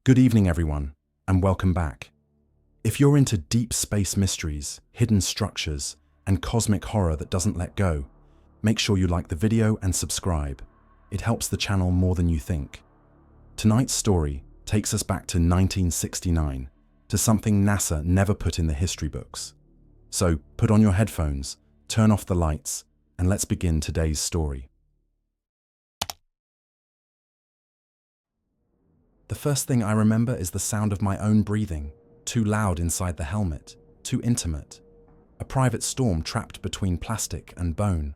Good evening, everyone, and welcome back. If you're into deep space mysteries, hidden structures, and cosmic horror that doesn't let go, make sure you like the video and subscribe. It helps the channel more than you think. Tonight's story takes us back to 1969, to something NASA never put in the history books. So put on your headphones, turn off the lights, and let's begin today's story. The first thing I remember is the sound of my own breathing, too loud inside the helmet, too intimate. A private storm trapped between plastic and bone.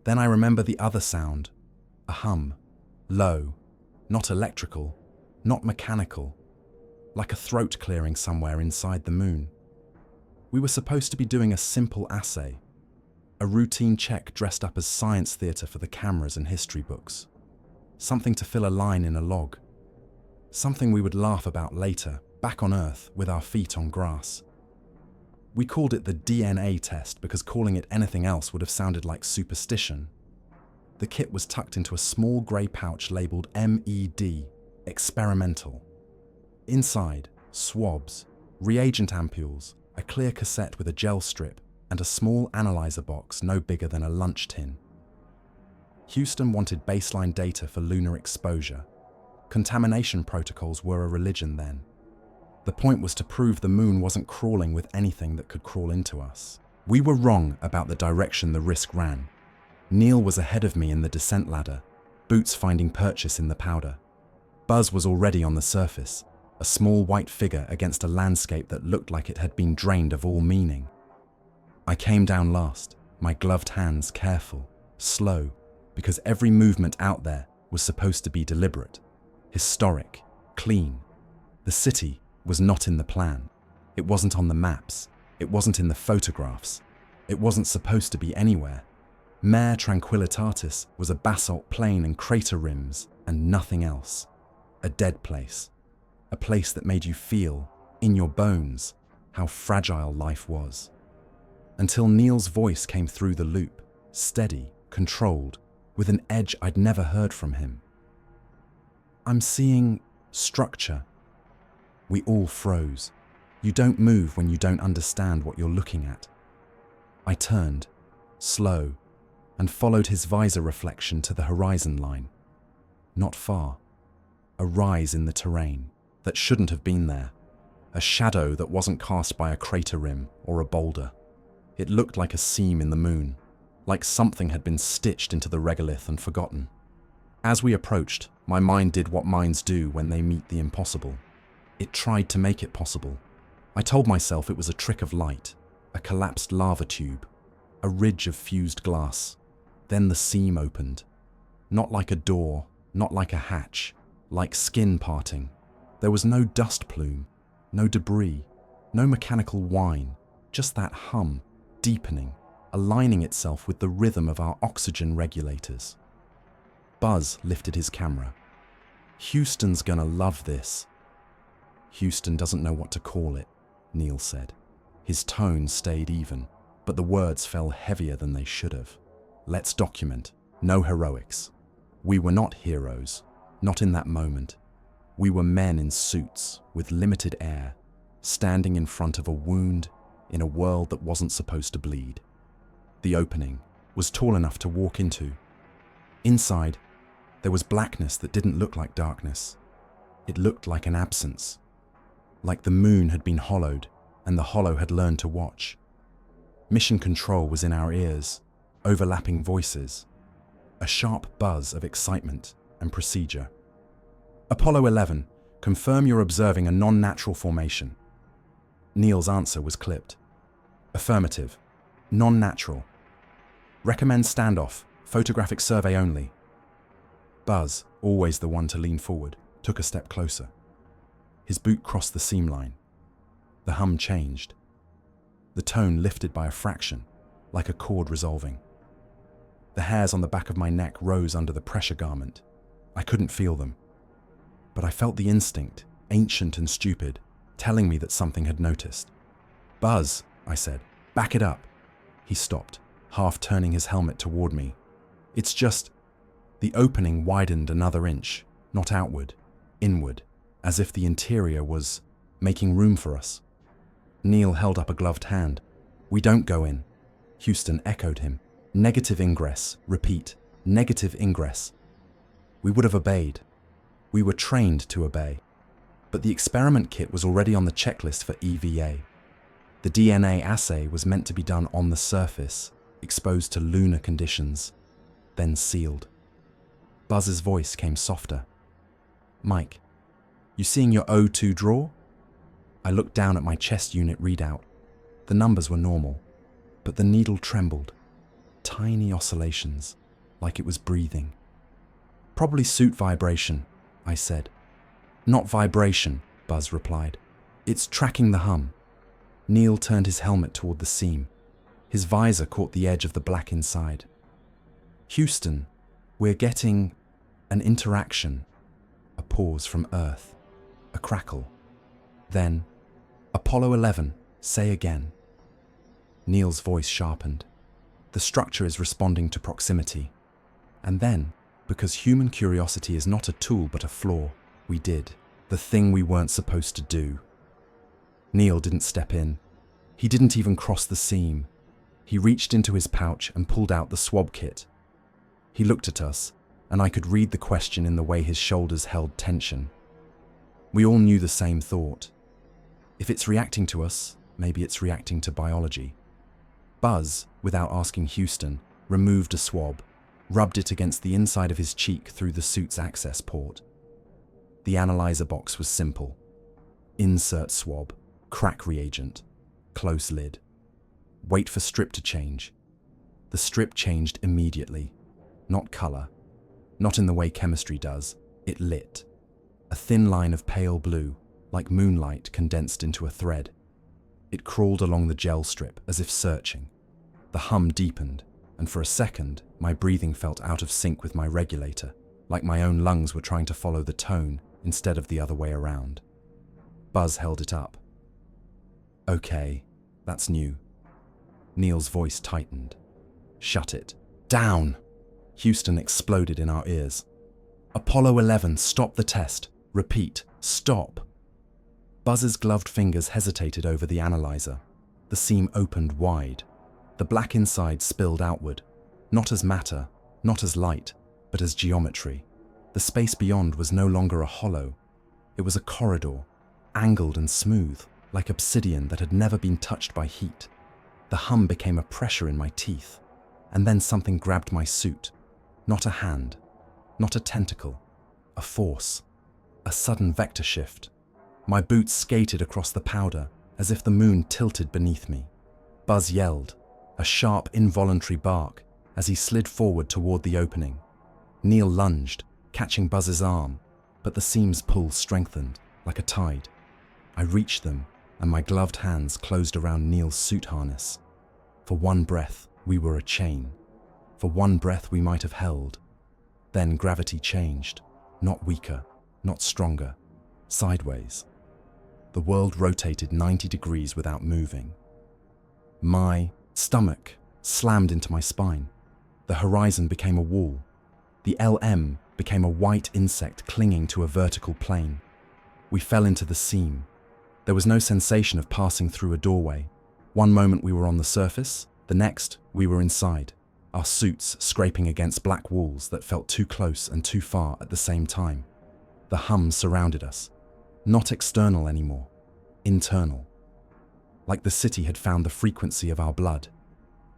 Then I remember the other sound, a hum, low, not electrical, not mechanical, like a throat clearing somewhere inside the moon. We were supposed to be doing a simple assay, a routine check dressed up as science theatre for the cameras and history books. Something to fill a line in a log. Something we would laugh about later, back on Earth with our feet on grass. We called it the DNA test because calling it anything else would have sounded like superstition. The kit was tucked into a small grey pouch labelled MED, experimental. Inside, swabs, reagent ampules, a clear cassette with a gel strip, and a small analyzer box no bigger than a lunch tin. Houston wanted baseline data for lunar exposure. Contamination protocols were a religion then. The point was to prove the moon wasn't crawling with anything that could crawl into us. We were wrong about the direction the risk ran. Neil was ahead of me in the descent ladder, boots finding purchase in the powder. Buzz was already on the surface, a small white figure against a landscape that looked like it had been drained of all meaning. I came down last, my gloved hands careful, slow, because every movement out there was supposed to be deliberate. Historic, clean. The city was not in the plan. It wasn't on the maps. It wasn't in the photographs. It wasn't supposed to be anywhere. Mare Tranquillitatis was a basalt plain and crater rims and nothing else. A dead place. A place that made you feel, in your bones, how fragile life was. Until Neil's voice came through the loop, steady, controlled, with an edge I'd never heard from him. I'm seeing structure. We all froze. You don't move when you don't understand what you're looking at. I turned, slow, and followed his visor reflection to the horizon line. Not far. A rise in the terrain that shouldn't have been there. A shadow that wasn't cast by a crater rim or a boulder. It looked like a seam in the moon, like something had been stitched into the regolith and forgotten. As we approached, my mind did what minds do when they meet the impossible. It tried to make it possible. I told myself it was a trick of light, a collapsed lava tube, a ridge of fused glass. Then the seam opened. Not like a door, not like a hatch, like skin parting. There was no dust plume, no debris, no mechanical whine, just that hum, deepening, aligning itself with the rhythm of our oxygen regulators. Buzz lifted his camera. Houston's gonna love this. Houston doesn't know what to call it, Neil said. His tone stayed even, but the words fell heavier than they should have. Let's document. No heroics. We were not heroes, not in that moment. We were men in suits, with limited air, standing in front of a wound in a world that wasn't supposed to bleed. The opening was tall enough to walk into. Inside, there was blackness that didn't look like darkness. It looked like an absence. Like the moon had been hollowed, and the hollow had learned to watch. Mission control was in our ears, overlapping voices. A sharp buzz of excitement and procedure. Apollo 11, confirm you're observing a non-natural formation. Neil's answer was clipped. Affirmative. Non-natural. Recommend standoff, photographic survey only. Buzz, always the one to lean forward, took a step closer. His boot crossed the seam line. The hum changed. The tone lifted by a fraction, like a chord resolving. The hairs on the back of my neck rose under the pressure garment. I couldn't feel them. But I felt the instinct, ancient and stupid, telling me that something had noticed. Buzz, I said, back it up. He stopped, half turning his helmet toward me. It's just... The opening widened another inch, not outward, inward, as if the interior was making room for us. Neil held up a gloved hand. "We don't go in." Houston echoed him. "Negative ingress. Repeat. Negative ingress." We would have obeyed. We were trained to obey. But the experiment kit was already on the checklist for EVA. The DNA assay was meant to be done on the surface, exposed to lunar conditions, then sealed. Buzz's voice came softer. "Mike, you seeing your O2 draw?" I looked down at my chest unit readout. The numbers were normal, but the needle trembled. Tiny oscillations, like it was breathing. "Probably suit vibration," I said. "Not vibration," Buzz replied. "It's tracking the hum." Neil turned his helmet toward the seam. His visor caught the edge of the black inside. "Houston, we're getting an interaction." A pause from Earth. A crackle. Then, "Apollo 11, say again." Neil's voice sharpened. "The structure is responding to proximity." And then, because human curiosity is not a tool but a flaw, we did the thing we weren't supposed to do. Neil didn't step in. He didn't even cross the seam. He reached into his pouch and pulled out the swab kit. He looked at us, and I could read the question in the way his shoulders held tension. We all knew the same thought. If it's reacting to us, maybe it's reacting to biology. Buzz, without asking Houston, removed a swab, rubbed it against the inside of his cheek through the suit's access port. The analyzer box was simple. Insert swab, crack reagent, close lid. Wait for strip to change. The strip changed immediately. Not color. Not in the way chemistry does. It lit. A thin line of pale blue, like moonlight condensed into a thread. It crawled along the gel strip as if searching. The hum deepened, and for a second, my breathing felt out of sync with my regulator, like my own lungs were trying to follow the tone instead of the other way around. Buzz held it up. "Okay, that's new." Neil's voice tightened. "Shut it. Down!" Houston exploded in our ears. "Apollo 11, stop the test. Repeat, stop." Buzz's gloved fingers hesitated over the analyzer. The seam opened wide. The black inside spilled outward, not as matter, not as light, but as geometry. The space beyond was no longer a hollow. It was a corridor, angled and smooth, like obsidian that had never been touched by heat. The hum became a pressure in my teeth, and then something grabbed my suit. Not a hand, not a tentacle, a force, a sudden vector shift. My boots skated across the powder as if the moon tilted beneath me. Buzz yelled, a sharp, involuntary bark, as he slid forward toward the opening. Neil lunged, catching Buzz's arm, but the seam's pull strengthened, like a tide. I reached them, and my gloved hands closed around Neil's suit harness. For one breath, we were a chain. For one breath, we might have held. Then gravity changed, not weaker, not stronger, sideways. The world rotated 90 degrees without moving. My stomach slammed into my spine. The horizon became a wall. The LM became a white insect clinging to a vertical plane. We fell into the seam. There was no sensation of passing through a doorway. One moment we were on the surface, the next we were inside, our suits scraping against black walls that felt too close and too far at the same time. The hum surrounded us. Not external anymore, internal. Like the city had found the frequency of our blood.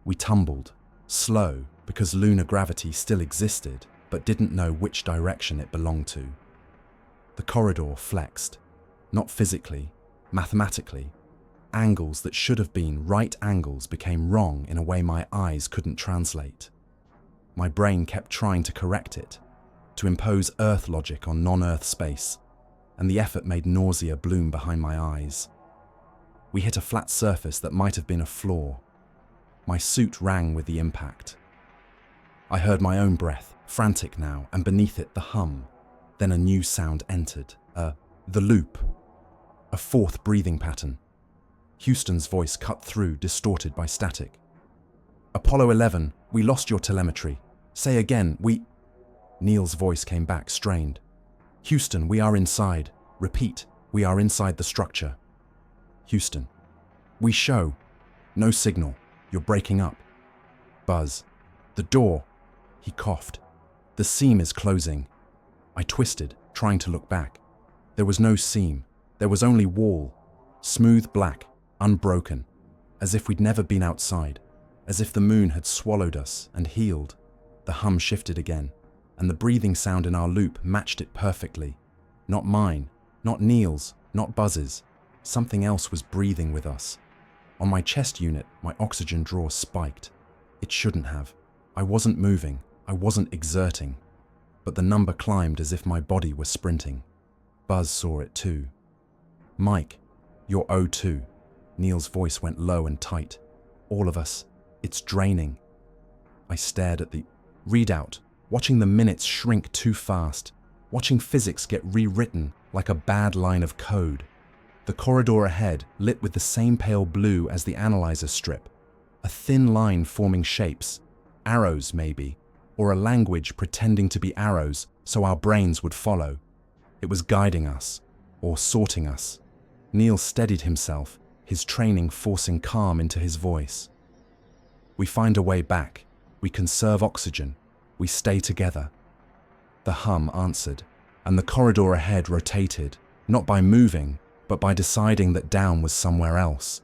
We tumbled, slow, because lunar gravity still existed, but didn't know which direction it belonged to. The corridor flexed, not physically, mathematically. Angles that should have been right angles became wrong in a way my eyes couldn't translate. My brain kept trying to correct it, to impose Earth logic on non-Earth space, and the effort made nausea bloom behind my eyes. We hit a flat surface that might have been a floor. My suit rang with the impact. I heard my own breath, frantic now, and beneath it the hum. Then a new sound entered, the loop. A fourth breathing pattern. Houston's voice cut through, distorted by static. "Apollo 11, we lost your telemetry. Say again, we..." Neil's voice came back, strained. "Houston, we are inside. Repeat, we are inside the structure. Houston. We show. No signal. You're breaking up. Buzz. The door. He coughed. The seam is closing. I twisted, trying to look back. There was no seam. There was only wall. Smooth black, unbroken. As if we'd never been outside. As if the moon had swallowed us and healed. The hum shifted again, and the breathing sound in our loop matched it perfectly. Not mine, not Neil's, not Buzz's. Something else was breathing with us. On my chest unit, my oxygen draw spiked. It shouldn't have. I wasn't moving. I wasn't exerting. But the number climbed as if my body were sprinting. Buzz saw it too. Mike, you're O2. Neil's voice went low and tight. All of us. It's draining. I stared at the readout, watching the minutes shrink too fast, watching physics get rewritten like a bad line of code. The corridor ahead lit with the same pale blue as the analyzer strip, a thin line forming shapes, arrows maybe, or a language pretending to be arrows so our brains would follow. It was guiding us, or sorting us. Neil steadied himself, his training forcing calm into his voice. We find a way back. We conserve oxygen. We stay together. The hum answered, and the corridor ahead rotated, not by moving, but by deciding that down was somewhere else.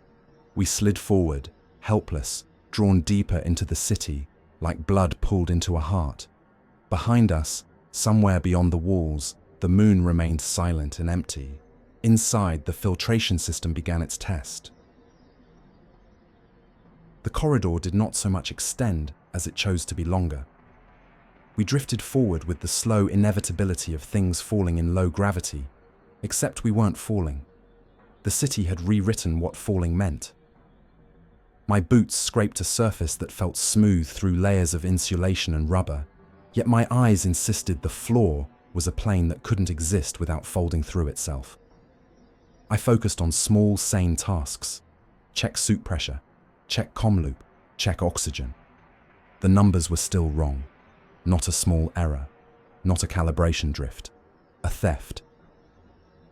We slid forward, helpless, drawn deeper into the city, like blood pulled into a heart. Behind us, somewhere beyond the walls, the moon remained silent and empty. Inside, the filtration system began its test. The corridor did not so much extend as it chose to be longer. We drifted forward with the slow inevitability of things falling in low gravity, except we weren't falling. The city had rewritten what falling meant. My boots scraped a surface that felt smooth through layers of insulation and rubber, yet my eyes insisted the floor was a plane that couldn't exist without folding through itself. I focused on small, sane tasks. Check suit pressure, check comm loop, check oxygen. The numbers were still wrong. Not a small error, not a calibration drift, a theft.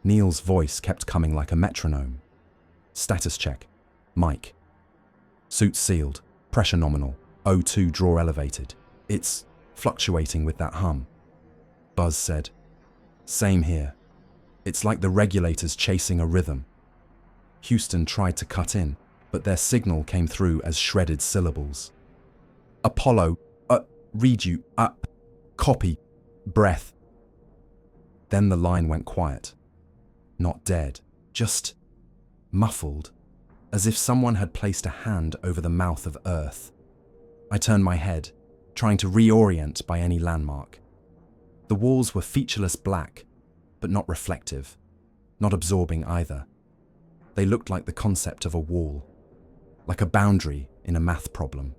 Neil's voice kept coming like a metronome. Status check. Mike. Suit sealed. Pressure nominal. O2 draw elevated. It's fluctuating with that hum. Buzz said. Same here. It's like the regulators chasing a rhythm. Houston tried to cut in, but their signal came through as shredded syllables. Apollo, read you, copy, breath. Then the line went quiet. Not dead, just muffled, as if someone had placed a hand over the mouth of Earth. I turned my head, trying to reorient by any landmark. The walls were featureless black, but not reflective, not absorbing either. They looked like the concept of a wall, like a boundary in a math problem.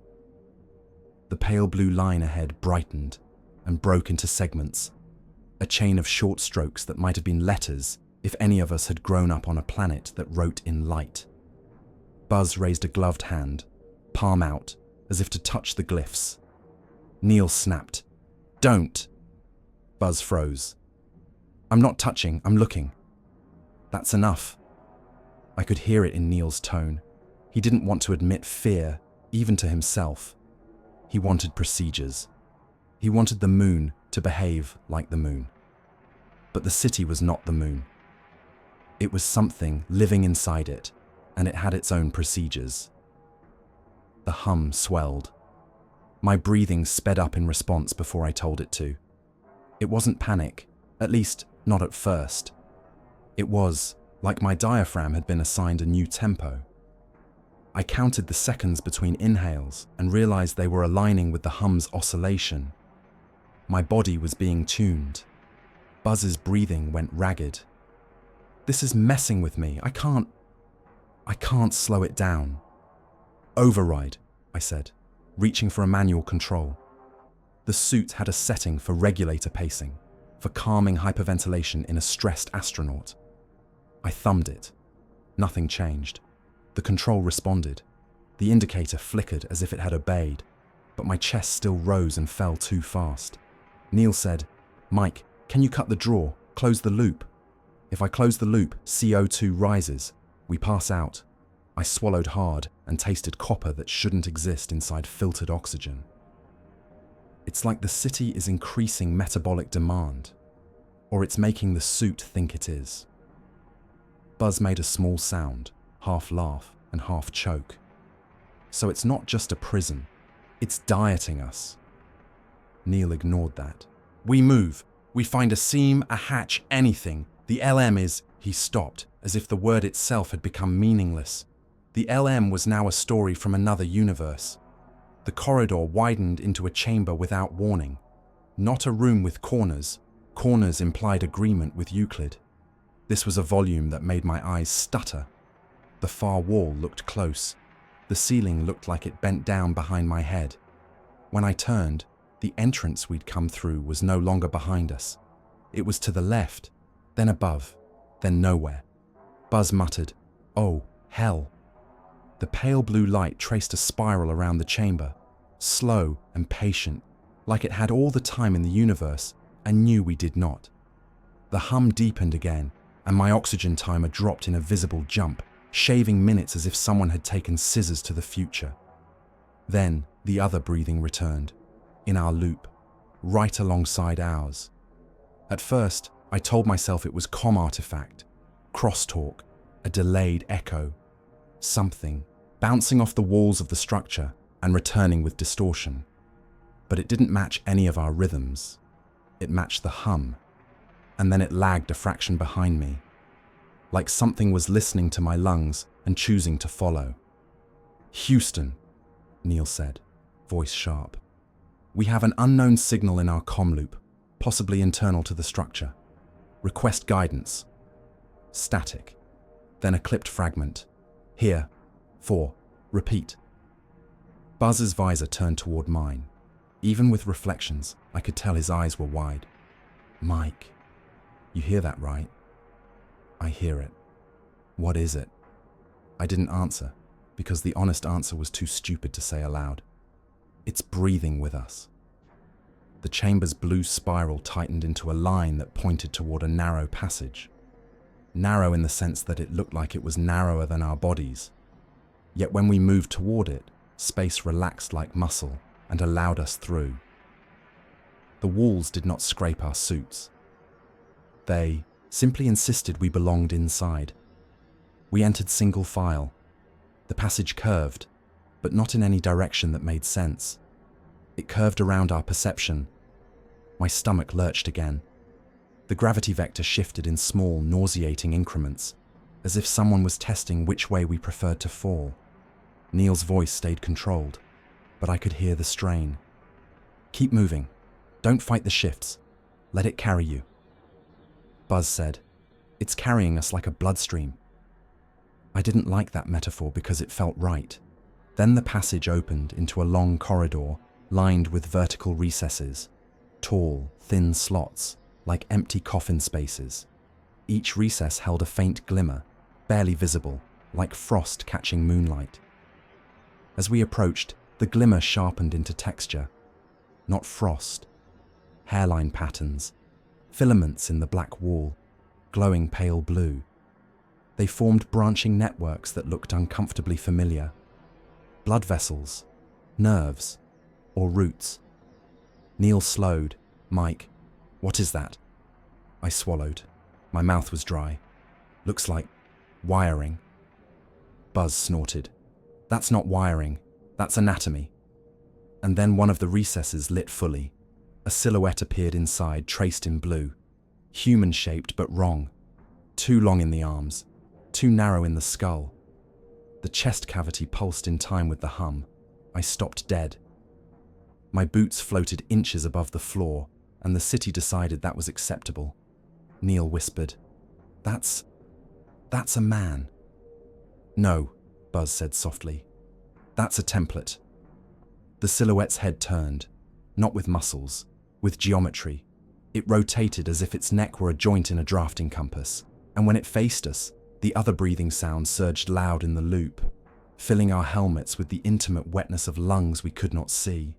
The pale blue line ahead brightened and broke into segments, a chain of short strokes that might have been letters if any of us had grown up on a planet that wrote in light. Buzz raised a gloved hand, palm out, as if to touch the glyphs. Neil snapped, "Don't!" Buzz froze. "I'm not touching, I'm looking." "That's enough." I could hear it in Neil's tone. He didn't want to admit fear, even to himself. He wanted procedures. He wanted the moon to behave like the moon. But the city was not the moon. It was something living inside it, and it had its own procedures. The hum swelled. My breathing sped up in response before I told it to. It wasn't panic, at least not at first. It was like my diaphragm had been assigned a new tempo. I counted the seconds between inhales and realized they were aligning with the hum's oscillation. My body was being tuned. Buzz's breathing went ragged. This is messing with me. I can't slow it down. Override, I said, reaching for a manual control. The suit had a setting for regulator pacing, for calming hyperventilation in a stressed astronaut. I thumbed it. Nothing changed. The control responded. The indicator flickered as if it had obeyed, but my chest still rose and fell too fast. Neil said, "Mike, can you cut the draw, close the loop?" If I close the loop, CO2 rises. We pass out. I swallowed hard and tasted copper that shouldn't exist inside filtered oxygen. It's like the city is increasing metabolic demand, or it's making the suit think it is. Buzz made a small sound, half laugh and half choke. So it's not just a prison, it's dieting us. Neil ignored that. We move. We find a seam, a hatch, anything. The LM is... He stopped, as if the word itself had become meaningless. The LM was now a story from another universe. The corridor widened into a chamber without warning. Not a room with corners. Corners implied agreement with Euclid. This was a volume that made my eyes stutter. The far wall looked close. The ceiling looked like it bent down behind my head. When I turned, the entrance we'd come through was no longer behind us. It was to the left, then above, then nowhere. Buzz muttered, "Oh, hell." The pale blue light traced a spiral around the chamber, slow and patient, like it had all the time in the universe and knew we did not. The hum deepened again, and my oxygen timer dropped in a visible jump, shaving minutes as if someone had taken scissors to the future. Then the other breathing returned, in our loop, right alongside ours. At first, I told myself it was comm artifact, crosstalk, a delayed echo, something bouncing off the walls of the structure and returning with distortion. But it didn't match any of our rhythms. It matched the hum, and then it lagged a fraction behind me, like something was listening to my lungs and choosing to follow. "Houston," Neil said, voice sharp. "We have an unknown signal in our comm loop, possibly internal to the structure. Request guidance." Static. Then a clipped fragment. "Here. 4. Repeat." Buzz's visor turned toward mine. Even with reflections, I could tell his eyes were wide. "Mike, you hear that, right?" "I hear it." "What is it?" I didn't answer, because the honest answer was too stupid to say aloud. "It's breathing with us." The chamber's blue spiral tightened into a line that pointed toward a narrow passage. Narrow in the sense that it looked like it was narrower than our bodies. Yet when we moved toward it, space relaxed like muscle and allowed us through. The walls did not scrape our suits. They simply insisted we belonged inside. We entered single file. The passage curved, but not in any direction that made sense. It curved around our perception. My stomach lurched again. The gravity vector shifted in small, nauseating increments, as if someone was testing which way we preferred to fall. Neil's voice stayed controlled, but I could hear the strain. "Keep moving. Don't fight the shifts. Let it carry you." Buzz said, "It's carrying us like a bloodstream." I didn't like that metaphor because it felt right. Then the passage opened into a long corridor lined with vertical recesses, tall, thin slots, like empty coffin spaces. Each recess held a faint glimmer, barely visible, like frost catching moonlight. As we approached, the glimmer sharpened into texture. Not frost. Hairline patterns, filaments in the black wall, glowing pale blue. They formed branching networks that looked uncomfortably familiar. Blood vessels, nerves, or roots. Neil slowed. "Mike, what is that?" I swallowed. My mouth was dry. "Looks like wiring." Buzz snorted. "That's not wiring. That's anatomy." And then one of the recesses lit fully. A silhouette appeared inside, traced in blue. Human-shaped but wrong. Too long in the arms. Too narrow in the skull. The chest cavity pulsed in time with the hum. I stopped dead. My boots floated inches above the floor, and the city decided that was acceptable. Neil whispered, That's a man." "No," Buzz said softly. "That's a template." The silhouette's head turned, not with muscles, with geometry. It rotated as if its neck were a joint in a drafting compass, and when it faced us, the other breathing sound surged loud in the loop, filling our helmets with the intimate wetness of lungs we could not see.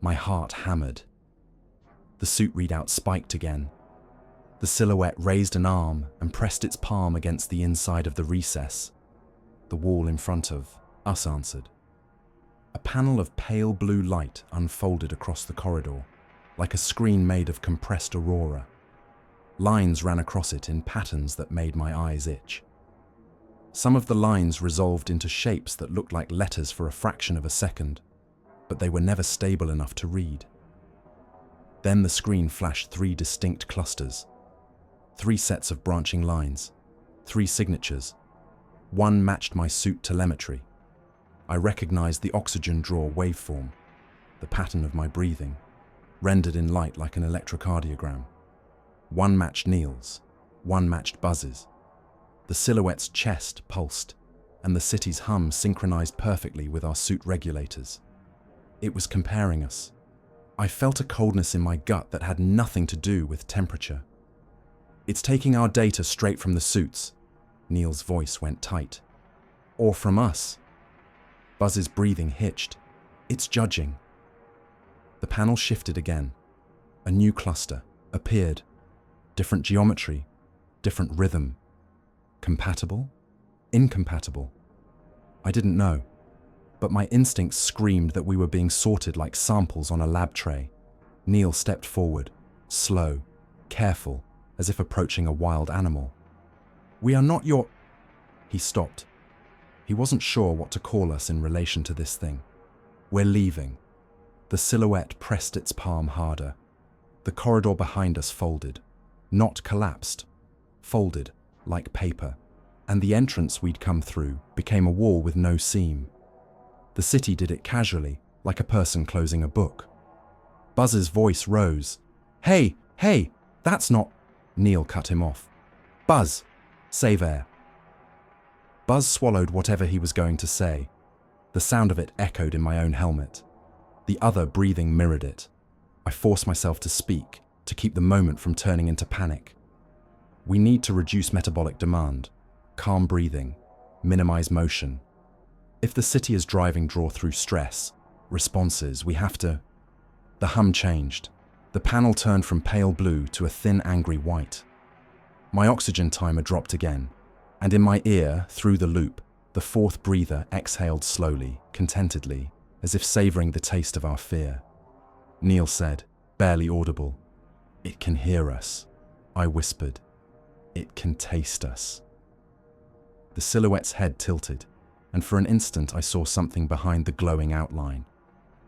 My heart hammered. The suit readout spiked again. The silhouette raised an arm and pressed its palm against the inside of the recess. The wall in front of us answered. A panel of pale blue light unfolded across the corridor, like a screen made of compressed aurora. Lines ran across it in patterns that made my eyes itch. Some of the lines resolved into shapes that looked like letters for a fraction of a second, but they were never stable enough to read. Then the screen flashed 3 distinct clusters, 3 sets of branching lines, 3 signatures. One matched my suit telemetry. I recognized the oxygen draw waveform, the pattern of my breathing, rendered in light like an electrocardiogram. One matched Neil's, one matched Buzz's. The silhouette's chest pulsed, and the city's hum synchronized perfectly with our suit regulators. It was comparing us. I felt a coldness in my gut that had nothing to do with temperature. "It's taking our data straight from the suits." Neil's voice went tight. "Or from us." Buzz's breathing hitched. "It's judging." The panel shifted again. A new cluster appeared. Different geometry, different rhythm. Compatible? Incompatible? I didn't know, but my instincts screamed that we were being sorted like samples on a lab tray. Neil stepped forward, slow, careful, as if approaching a wild animal. "We are not your—" He stopped. He wasn't sure what to call us in relation to this thing. "We're leaving." The silhouette pressed its palm harder. The corridor behind us folded. Not collapsed. Folded, like paper. And the entrance we'd come through became a wall with no seam. The city did it casually, like a person closing a book. Buzz's voice rose. Hey, that's not—" Neil cut him off. "Buzz, save air." Buzz swallowed whatever he was going to say. The sound of it echoed in my own helmet. The other breathing mirrored it. I forced myself to speak, to keep the moment from turning into panic. "We need to reduce metabolic demand, calm breathing, minimize motion. If the city is driving draw through stress, responses, we have to—" The hum changed. The panel turned from pale blue to a thin, angry white. My oxygen timer dropped again, and in my ear, through the loop, the 4th breather exhaled slowly, contentedly, as if savoring the taste of our fear. Neil said, barely audible, "It can hear us." I whispered, "It can taste us." The silhouette's head tilted, and for an instant I saw something behind the glowing outline.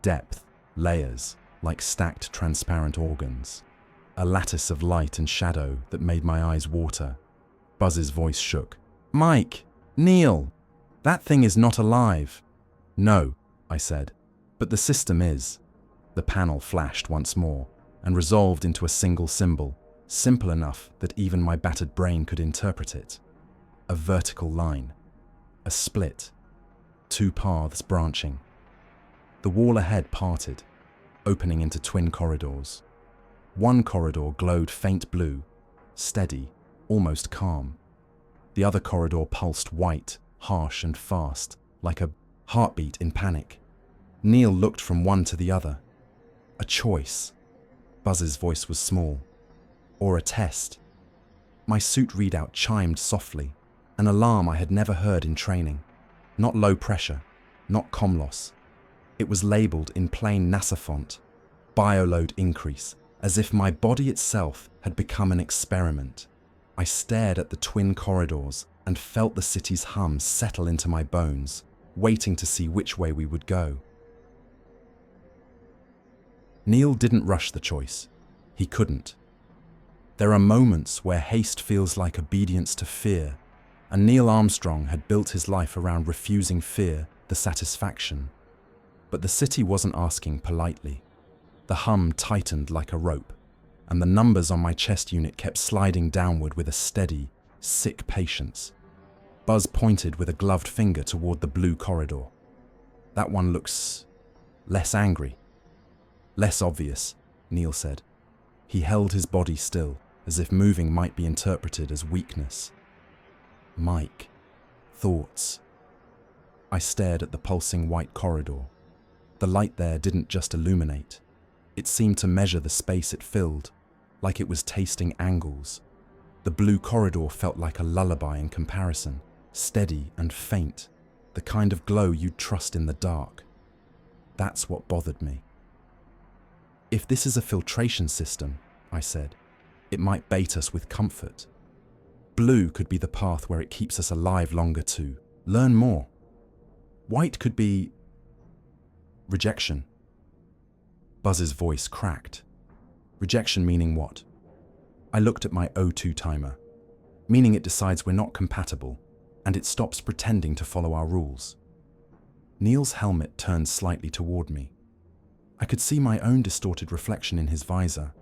Depth, layers, like stacked transparent organs. A lattice of light and shadow that made my eyes water. Buzz's voice shook. "Mike! Neil! That thing is not alive." "No," I said, "but the system is." The panel flashed once more, and resolved into a single symbol, simple enough that even my battered brain could interpret it. A vertical line. A split. 2 paths branching. The wall ahead parted, opening into twin corridors. One corridor glowed faint blue, steady, almost calm. The other corridor pulsed white, harsh and fast, like a heartbeat in panic. Neil looked from one to the other. A choice. Buzz's voice was small. Or a test. My suit readout chimed softly, an alarm I had never heard in training. Not low pressure, not comm loss. It was labeled in plain NASA font, bioload increase, as if my body itself had become an experiment. I stared at the twin corridors and felt the city's hum settle into my bones, waiting to see which way we would go. Neil didn't rush the choice. He couldn't. There are moments where haste feels like obedience to fear, and Neil Armstrong had built his life around refusing fear, the satisfaction. But the city wasn't asking politely. The hum tightened like a rope, and the numbers on my chest unit kept sliding downward with a steady, sick patience. Buzz pointed with a gloved finger toward the blue corridor. "That one looks less angry." "Less obvious," Neil said. He held his body still, as if moving might be interpreted as weakness. "Mike. Thoughts." I stared at the pulsing white corridor. The light there didn't just illuminate. It seemed to measure the space it filled, like it was tasting angles. The blue corridor felt like a lullaby in comparison, steady and faint, the kind of glow you'd trust in the dark. That's what bothered me. If this is a filtration system, I said, it might bait us with comfort. Blue could be the path where it keeps us alive longer to learn more. White could be rejection. Buzz's voice cracked. Rejection meaning what? I looked at my O2 timer, meaning it decides we're not compatible and it stops pretending to follow our rules. Neil's helmet turned slightly toward me. I could see my own distorted reflection in his visor,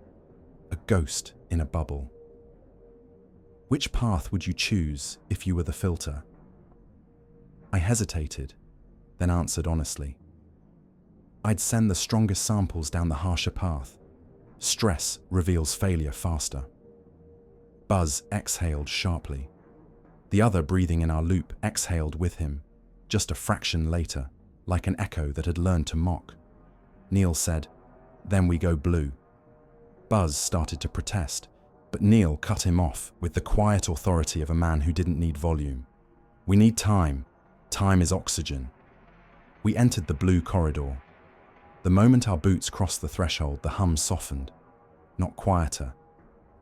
a ghost in a bubble. Which path would you choose if you were the filter? I hesitated, then answered honestly. I'd send the strongest samples down the harsher path. Stress reveals failure faster. Buzz exhaled sharply. The other breathing in our loop exhaled with him, just a fraction later, like an echo that had learned to mock. Neil said, "Then we go blue." Buzz started to protest, but Neil cut him off with the quiet authority of a man who didn't need volume. "We need time. Time is oxygen." We entered the blue corridor. The moment our boots crossed the threshold, the hum softened. Not quieter,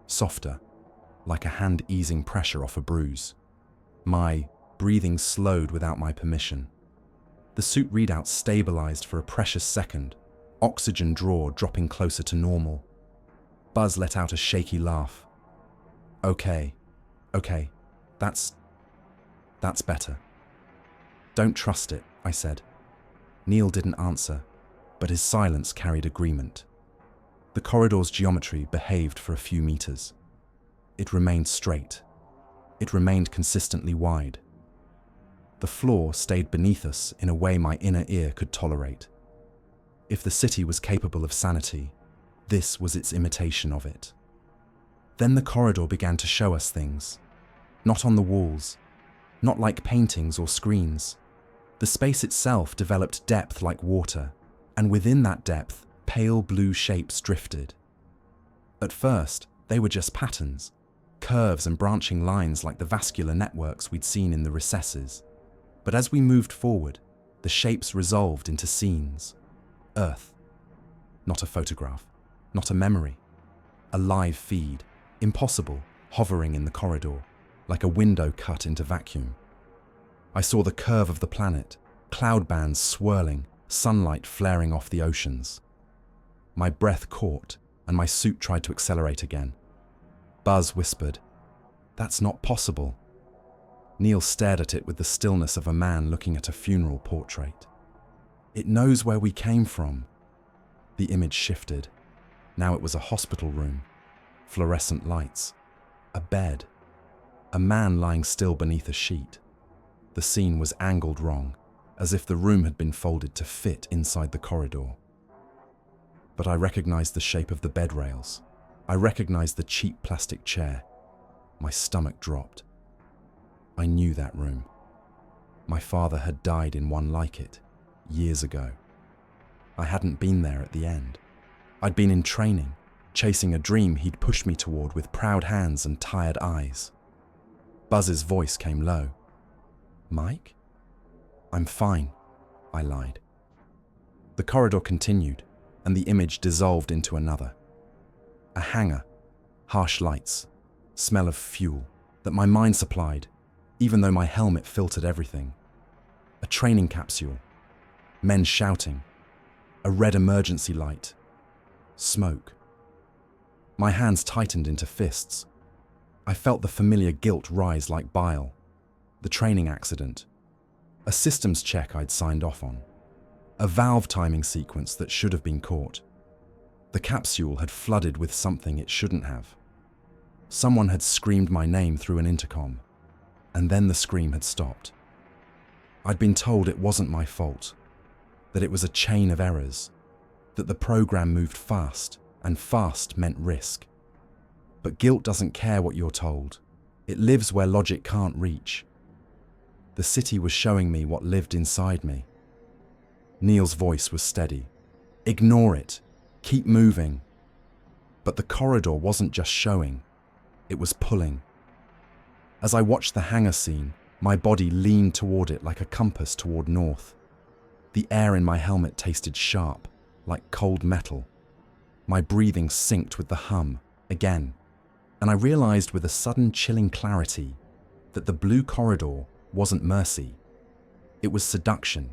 softer, like a hand easing pressure off a bruise. My breathing slowed without my permission. The suit readout stabilized for a precious second, oxygen draw dropping closer to normal. Buzz let out a shaky laugh. Okay, that's better." "Don't trust it," I said. Neil didn't answer, but his silence carried agreement. The corridor's geometry behaved for a few meters. It remained straight. It remained consistently wide. The floor stayed beneath us in a way my inner ear could tolerate. If the city was capable of sanity, this was its imitation of it. Then the corridor began to show us things. Not on the walls, not like paintings or screens. The space itself developed depth like water, and within that depth, pale blue shapes drifted. At first, they were just patterns, curves and branching lines like the vascular networks we'd seen in the recesses. But as we moved forward, the shapes resolved into scenes. Earth. Not a photograph, not a memory. A live feed, impossible, hovering in the corridor, like a window cut into vacuum. I saw the curve of the planet, cloud bands swirling, sunlight flaring off the oceans. My breath caught, and my suit tried to accelerate again. Buzz whispered, "That's not possible." Neil stared at it with the stillness of a man looking at a funeral portrait. "It knows where we came from." The image shifted. Now it was a hospital room, fluorescent lights, a bed, a man lying still beneath a sheet. The scene was angled wrong, as if the room had been folded to fit inside the corridor. But I recognized the shape of the bed rails. I recognized the cheap plastic chair. My stomach dropped. I knew that room. My father had died in one like it, years ago. I hadn't been there at the end. I'd been in training, chasing a dream he'd pushed me toward with proud hands and tired eyes. Buzz's voice came low. "Mike?" "I'm fine," I lied. The corridor continued, and the image dissolved into another. A hangar, harsh lights, smell of fuel that my mind supplied, even though my helmet filtered everything. A training capsule, men shouting, a red emergency light, smoke. My hands tightened into fists. I felt the familiar guilt rise like bile. The training accident, a systems check I'd signed off on, a valve timing sequence that should have been caught. The capsule had flooded with something it shouldn't have. Someone had screamed my name through an intercom, and then the scream had stopped. I'd been told it wasn't my fault, that it was a chain of errors, that the program moved fast, and fast meant risk. But guilt doesn't care what you're told. It lives where logic can't reach. The city was showing me what lived inside me. Neil's voice was steady. "Ignore it. Keep moving." But the corridor wasn't just showing, it was pulling. As I watched the hangar scene, my body leaned toward it like a compass toward north. The air in my helmet tasted sharp, like cold metal. My breathing synced with the hum, again, and I realized with a sudden chilling clarity that the blue corridor wasn't mercy. It was seduction.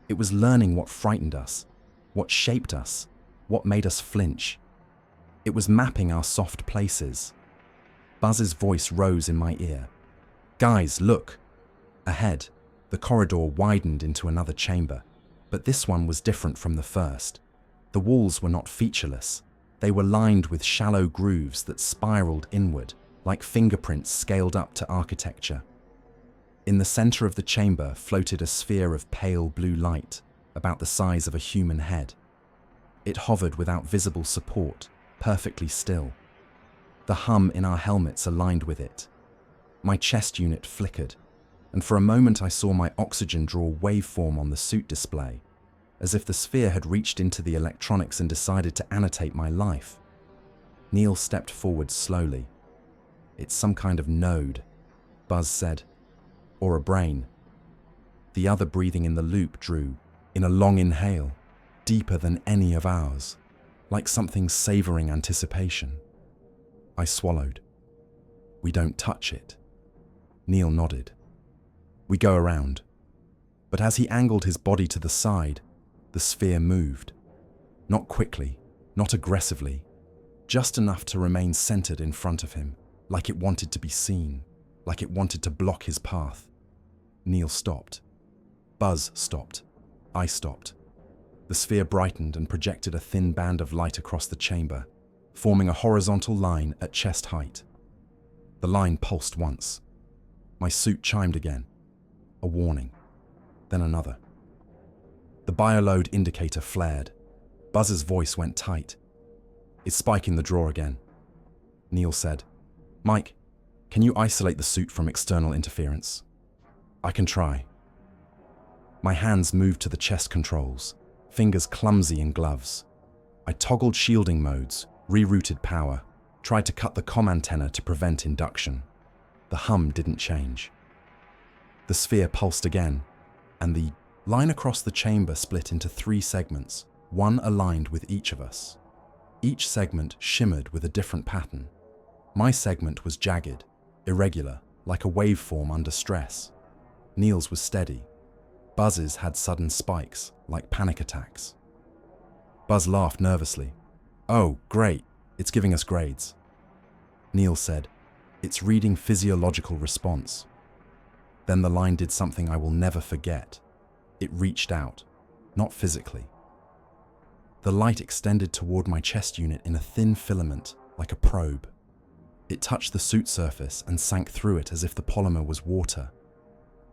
It was learning what frightened us, what shaped us, what made us flinch. It was mapping our soft places. Buzz's voice rose in my ear. "Guys, look!" Ahead, the corridor widened into another chamber, but this one was different from the first. The walls were not featureless. They were lined with shallow grooves that spiraled inward, like fingerprints scaled up to architecture. In the center of the chamber floated a sphere of pale blue light, about the size of a human head. It hovered without visible support, perfectly still. The hum in our helmets aligned with it. My chest unit flickered, and for a moment I saw my oxygen draw waveform on the suit display, as if the sphere had reached into the electronics and decided to annotate my life. Neil stepped forward slowly. "It's some kind of node," Buzz said. "Or a brain." The other breathing in the loop drew, in a long inhale, deeper than any of ours, like something savoring anticipation. I swallowed. "We don't touch it." Neil nodded. "We go around." But as he angled his body to the side, the sphere moved. Not quickly, not aggressively, just enough to remain centered in front of him, like it wanted to be seen, like it wanted to block his path. Neil stopped. Buzz stopped. I stopped. The sphere brightened and projected a thin band of light across the chamber, forming a horizontal line at chest height. The line pulsed once. My suit chimed again. A warning. Then another. The bioload indicator flared. Buzz's voice went tight. "It's spiking the drawer again." Neil said, "Mike, can you isolate the suit from external interference?" "I can try." My hands moved to the chest controls, fingers clumsy in gloves. I toggled shielding modes, rerouted power, tried to cut the comm antenna to prevent induction. The hum didn't change. The sphere pulsed again, and the line across the chamber split into 3 segments, one aligned with each of us. Each segment shimmered with a different pattern. My segment was jagged, irregular, like a waveform under stress. Neil's was steady. Buzz's had sudden spikes, like panic attacks. Buzz laughed nervously. "Oh, great, it's giving us grades." Neil said, "It's reading physiological response." Then the line did something I will never forget. It reached out, not physically. The light extended toward my chest unit in a thin filament, like a probe. It touched the suit surface and sank through it as if the polymer was water.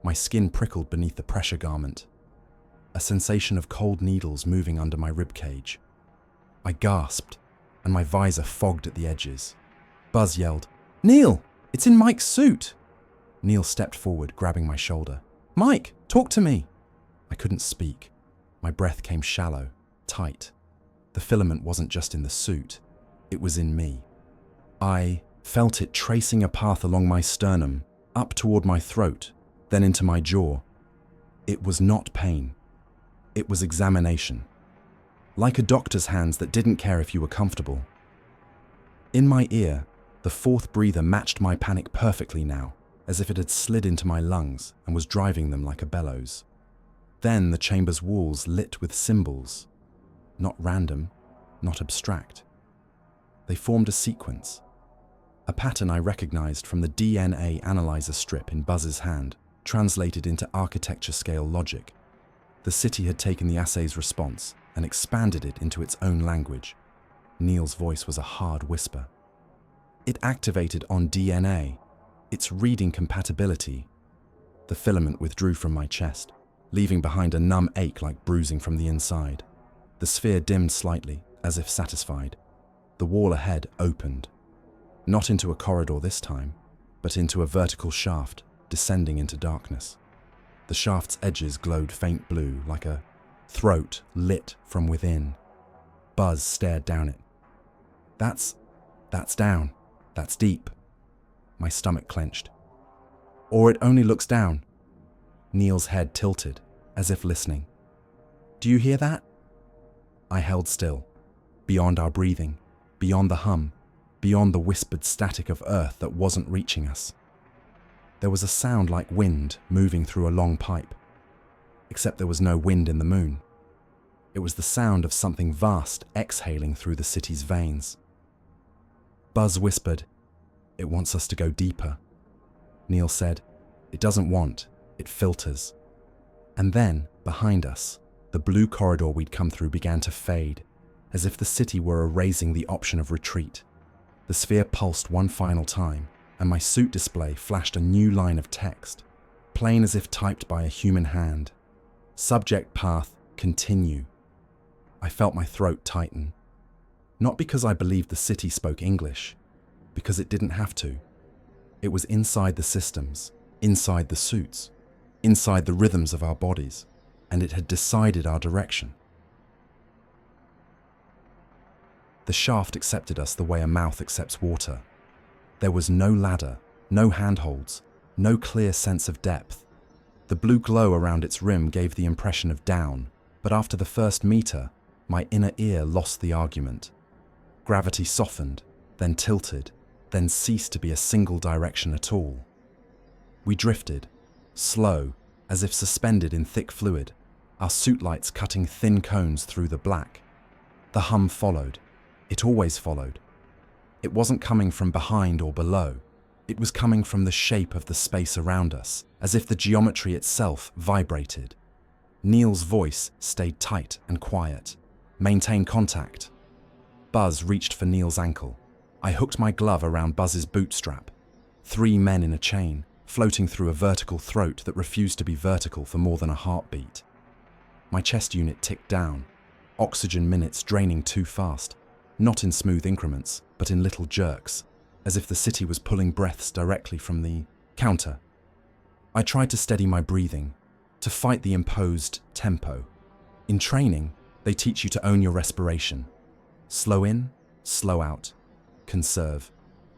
My skin prickled beneath the pressure garment, a sensation of cold needles moving under my ribcage. I gasped, and my visor fogged at the edges. Buzz yelled, "Neil, it's in Mike's suit!" Neil stepped forward, grabbing my shoulder. "Mike, talk to me!" I couldn't speak. My breath came shallow, tight. The filament wasn't just in the suit, it was in me. I felt it tracing a path along my sternum, up toward my throat, then into my jaw. It was not pain. It was examination. Like a doctor's hands that didn't care if you were comfortable. In my ear, the 4th breather matched my panic perfectly now, as if it had slid into my lungs and was driving them like a bellows. Then the chamber's walls lit with symbols. Not random, not abstract. They formed a sequence. A pattern I recognized from the DNA analyzer strip in Buzz's hand, translated into architecture-scale logic. The city had taken the assay's response and expanded it into its own language. Neil's voice was a hard whisper. It activated on DNA, its reading compatibility. The filament withdrew from my chest, leaving behind a numb ache like bruising from the inside. The sphere dimmed slightly, as if satisfied. The wall ahead opened. Not into a corridor this time, but into a vertical shaft, descending into darkness. The shaft's edges glowed faint blue, like a throat lit from within. Buzz stared down it. That's down. That's deep. My stomach clenched. Or it only looks down. Neil's head tilted, as if listening. Do you hear that? I held still, beyond our breathing, beyond the hum, beyond the whispered static of earth that wasn't reaching us. There was a sound like wind moving through a long pipe, except there was no wind in the moon. It was the sound of something vast exhaling through the city's veins. Buzz whispered, "It wants us to go deeper." Neil said, "It doesn't want, it filters." And then, behind us, the blue corridor we'd come through began to fade, as if the city were erasing the option of retreat. The sphere pulsed one final time, and my suit display flashed a new line of text, plain as if typed by a human hand. Subject path, continue. I felt my throat tighten. Not because I believed the city spoke English, because it didn't have to. It was inside the systems, inside the suits, inside the rhythms of our bodies, and it had decided our direction. The shaft accepted us the way a mouth accepts water. There was no ladder, no handholds, no clear sense of depth. The blue glow around its rim gave the impression of down, but after the first meter, my inner ear lost the argument. Gravity softened, then tilted, then ceased to be a single direction at all. We drifted, slow, as if suspended in thick fluid, our suit lights cutting thin cones through the black. The hum followed. It always followed. It wasn't coming from behind or below. It was coming from the shape of the space around us, as if the geometry itself vibrated. Neil's voice stayed tight and quiet. Maintain contact. Buzz reached for Neil's ankle. I hooked my glove around Buzz's bootstrap. 3 men in a chain, floating through a vertical throat that refused to be vertical for more than a heartbeat. My chest unit ticked down, oxygen minutes draining too fast, not in smooth increments, but in little jerks, as if the city was pulling breaths directly from the counter. I tried to steady my breathing, to fight the imposed tempo. In training, they teach you to own your respiration. Slow in, slow out, conserve,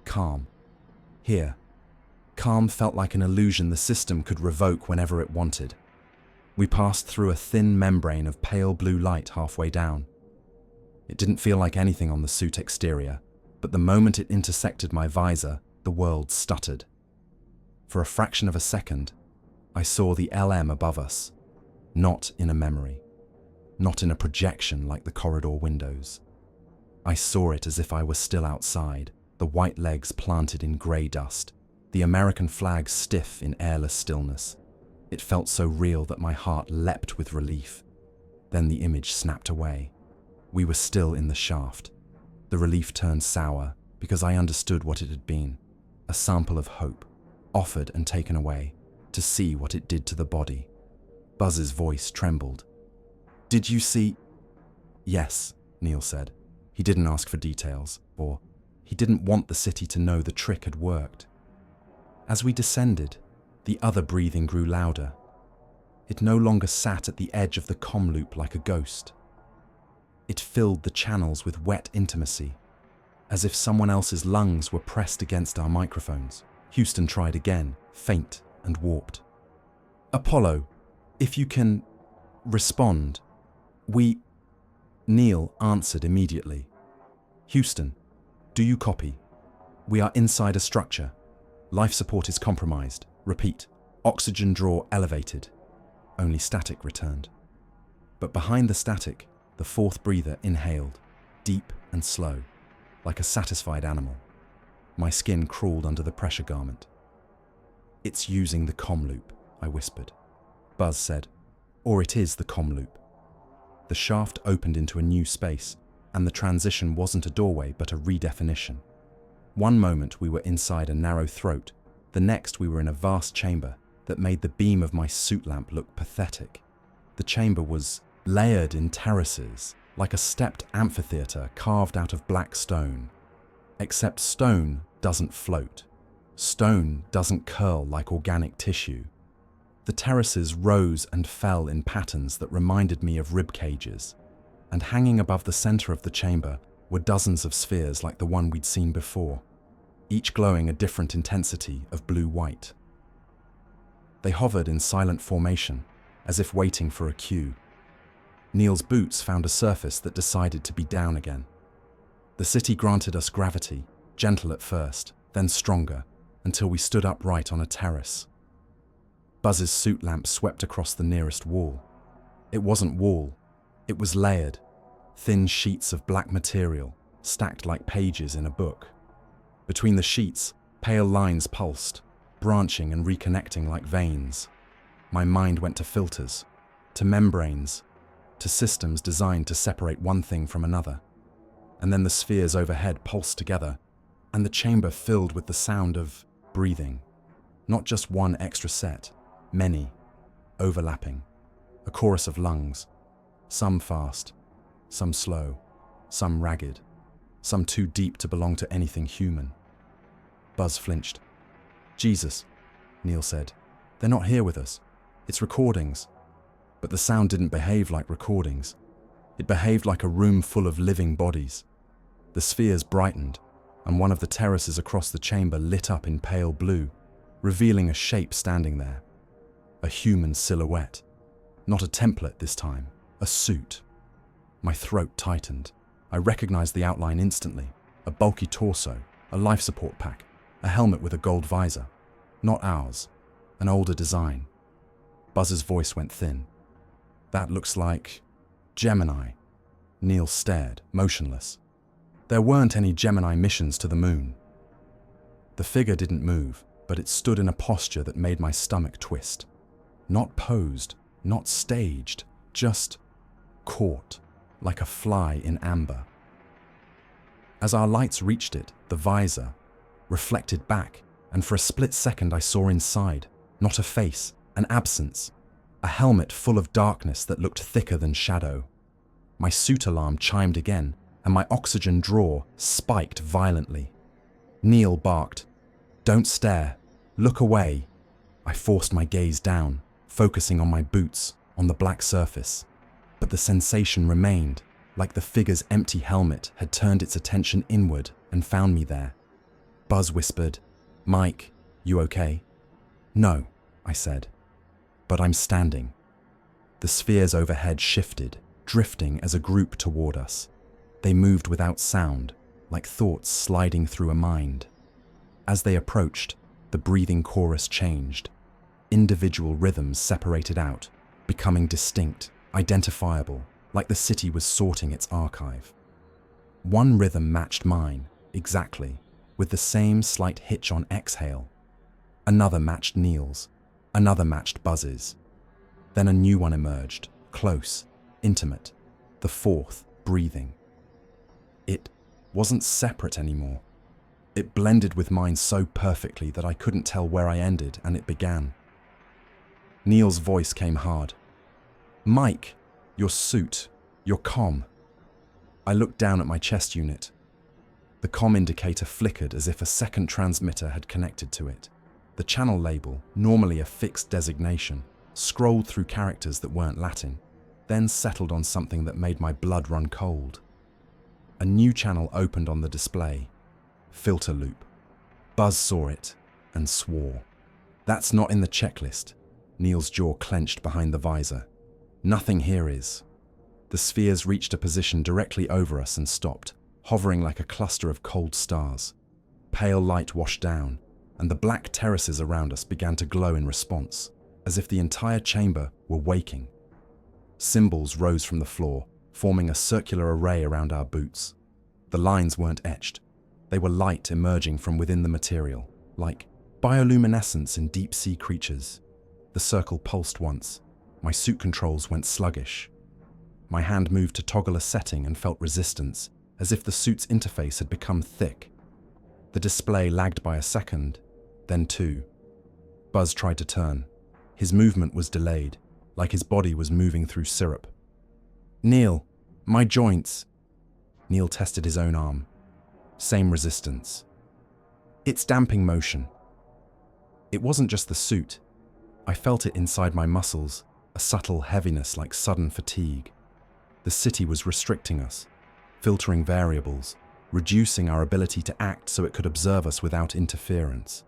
calm. Here, calm felt like an illusion the system could revoke whenever it wanted. We passed through a thin membrane of pale blue light halfway down. It didn't feel like anything on the suit exterior, but the moment it intersected my visor, the world stuttered. For a fraction of a second, I saw the LM above us, not in a memory, not in a projection like the corridor windows. I saw it as if I were still outside, the white legs planted in grey dust, the American flag stiff in airless stillness. It felt so real that my heart leapt with relief. Then the image snapped away. We were still in the shaft. The relief turned sour because I understood what it had been, a sample of hope, offered and taken away, to see what it did to the body. Buzz's voice trembled. "Did you see?" "Yes," Neil said. He didn't ask for details, or he didn't want the city to know the trick had worked. As we descended, the other breathing grew louder. It no longer sat at the edge of the comm loop like a ghost. It filled the channels with wet intimacy, as if someone else's lungs were pressed against our microphones. Houston tried again, faint and warped. "Apollo, if you can respond, we..." Neil answered immediately. "Houston, do you copy? We are inside a structure. Life support is compromised. Repeat, oxygen draw elevated." Only static returned. But behind the static, the fourth breather inhaled, deep and slow, like a satisfied animal. My skin crawled under the pressure garment. "It's using the comm loop," I whispered. Buzz said, "Or it is the comm loop." The shaft opened into a new space, and the transition wasn't a doorway but a redefinition. One moment we were inside a narrow throat, the next we were in a vast chamber that made the beam of my suit lamp look pathetic. The chamber was layered in terraces, like a stepped amphitheater carved out of black stone. Except stone doesn't float. Stone doesn't curl like organic tissue. The terraces rose and fell in patterns that reminded me of rib cages, and hanging above the center of the chamber were dozens of spheres like the one we'd seen before, each glowing a different intensity of blue-white. They hovered in silent formation, as if waiting for a cue. Neil's boots found a surface that decided to be down again. The city granted us gravity, gentle at first, then stronger, until we stood upright on a terrace. Buzz's suit lamp swept across the nearest wall. It wasn't wall, it was layered, thin sheets of black material, stacked like pages in a book. Between the sheets, pale lines pulsed, branching and reconnecting like veins. My mind went to filters, to membranes, to systems designed to separate one thing from another. And then the spheres overhead pulsed together, and the chamber filled with the sound of breathing. Not just one extra set, many, overlapping. A chorus of lungs, some fast, some slow, some ragged, some too deep to belong to anything human. Buzz flinched. "Jesus," Neil said. "They're not here with us. It's recordings." But the sound didn't behave like recordings. It behaved like a room full of living bodies. The spheres brightened, and one of the terraces across the chamber lit up in pale blue, revealing a shape standing there. A human silhouette. Not a template this time, a suit. My throat tightened. I recognized the outline instantly. A bulky torso, a life support pack, a helmet with a gold visor. Not ours, an older design. Buzz's voice went thin. "That looks like Gemini." Neil stared, motionless. There weren't any Gemini missions to the moon. The figure didn't move, but it stood in a posture that made my stomach twist. Not posed, not staged, just caught, like a fly in amber. As our lights reached it, the visor reflected back, and for a split second I saw inside, not a face, an absence, a helmet full of darkness that looked thicker than shadow. My suit alarm chimed again, and my oxygen drawer spiked violently. Neil barked, "Don't stare, look away." I forced my gaze down, focusing on my boots, on the black surface. But the sensation remained, like the figure's empty helmet had turned its attention inward and found me there. Buzz whispered, "Mike, you okay?" "No," I said. "But I'm standing." The spheres overhead shifted, drifting as a group toward us. They moved without sound, like thoughts sliding through a mind. As they approached, the breathing chorus changed. Individual rhythms separated out, becoming distinct, identifiable, like the city was sorting its archive. One rhythm matched mine, exactly, with the same slight hitch on exhale. Another matched Neil's, another matched Buzz's. Then a new one emerged, close, intimate, the fourth, breathing. It wasn't separate anymore. It blended with mine so perfectly that I couldn't tell where I ended and it began. Neil's voice came hard. "Mike, your suit, your comm." I looked down at my chest unit. The comm indicator flickered as if a second transmitter had connected to it. The channel label, normally a fixed designation, scrolled through characters that weren't Latin, then settled on something that made my blood run cold. A new channel opened on the display. Filter loop. Buzz saw it and swore. "That's not in the checklist." Neil's jaw clenched behind the visor. "Nothing here is." The spheres reached a position directly over us and stopped, hovering like a cluster of cold stars. Pale light washed down, and the black terraces around us began to glow in response, as if the entire chamber were waking. Symbols rose from the floor, forming a circular array around our boots. The lines weren't etched. They were light emerging from within the material, like bioluminescence in deep-sea creatures. The circle pulsed once. My suit controls went sluggish. My hand moved to toggle a setting and felt resistance, as if the suit's interface had become thick. The display lagged by a second, then two. Buzz tried to turn. His movement was delayed, like his body was moving through syrup. "Neil, my joints." Neil tested his own arm. Same resistance. "It's damping motion." It wasn't just the suit. I felt it inside my muscles, a subtle heaviness like sudden fatigue. The city was restricting us, filtering variables, reducing our ability to act so it could observe us without interference.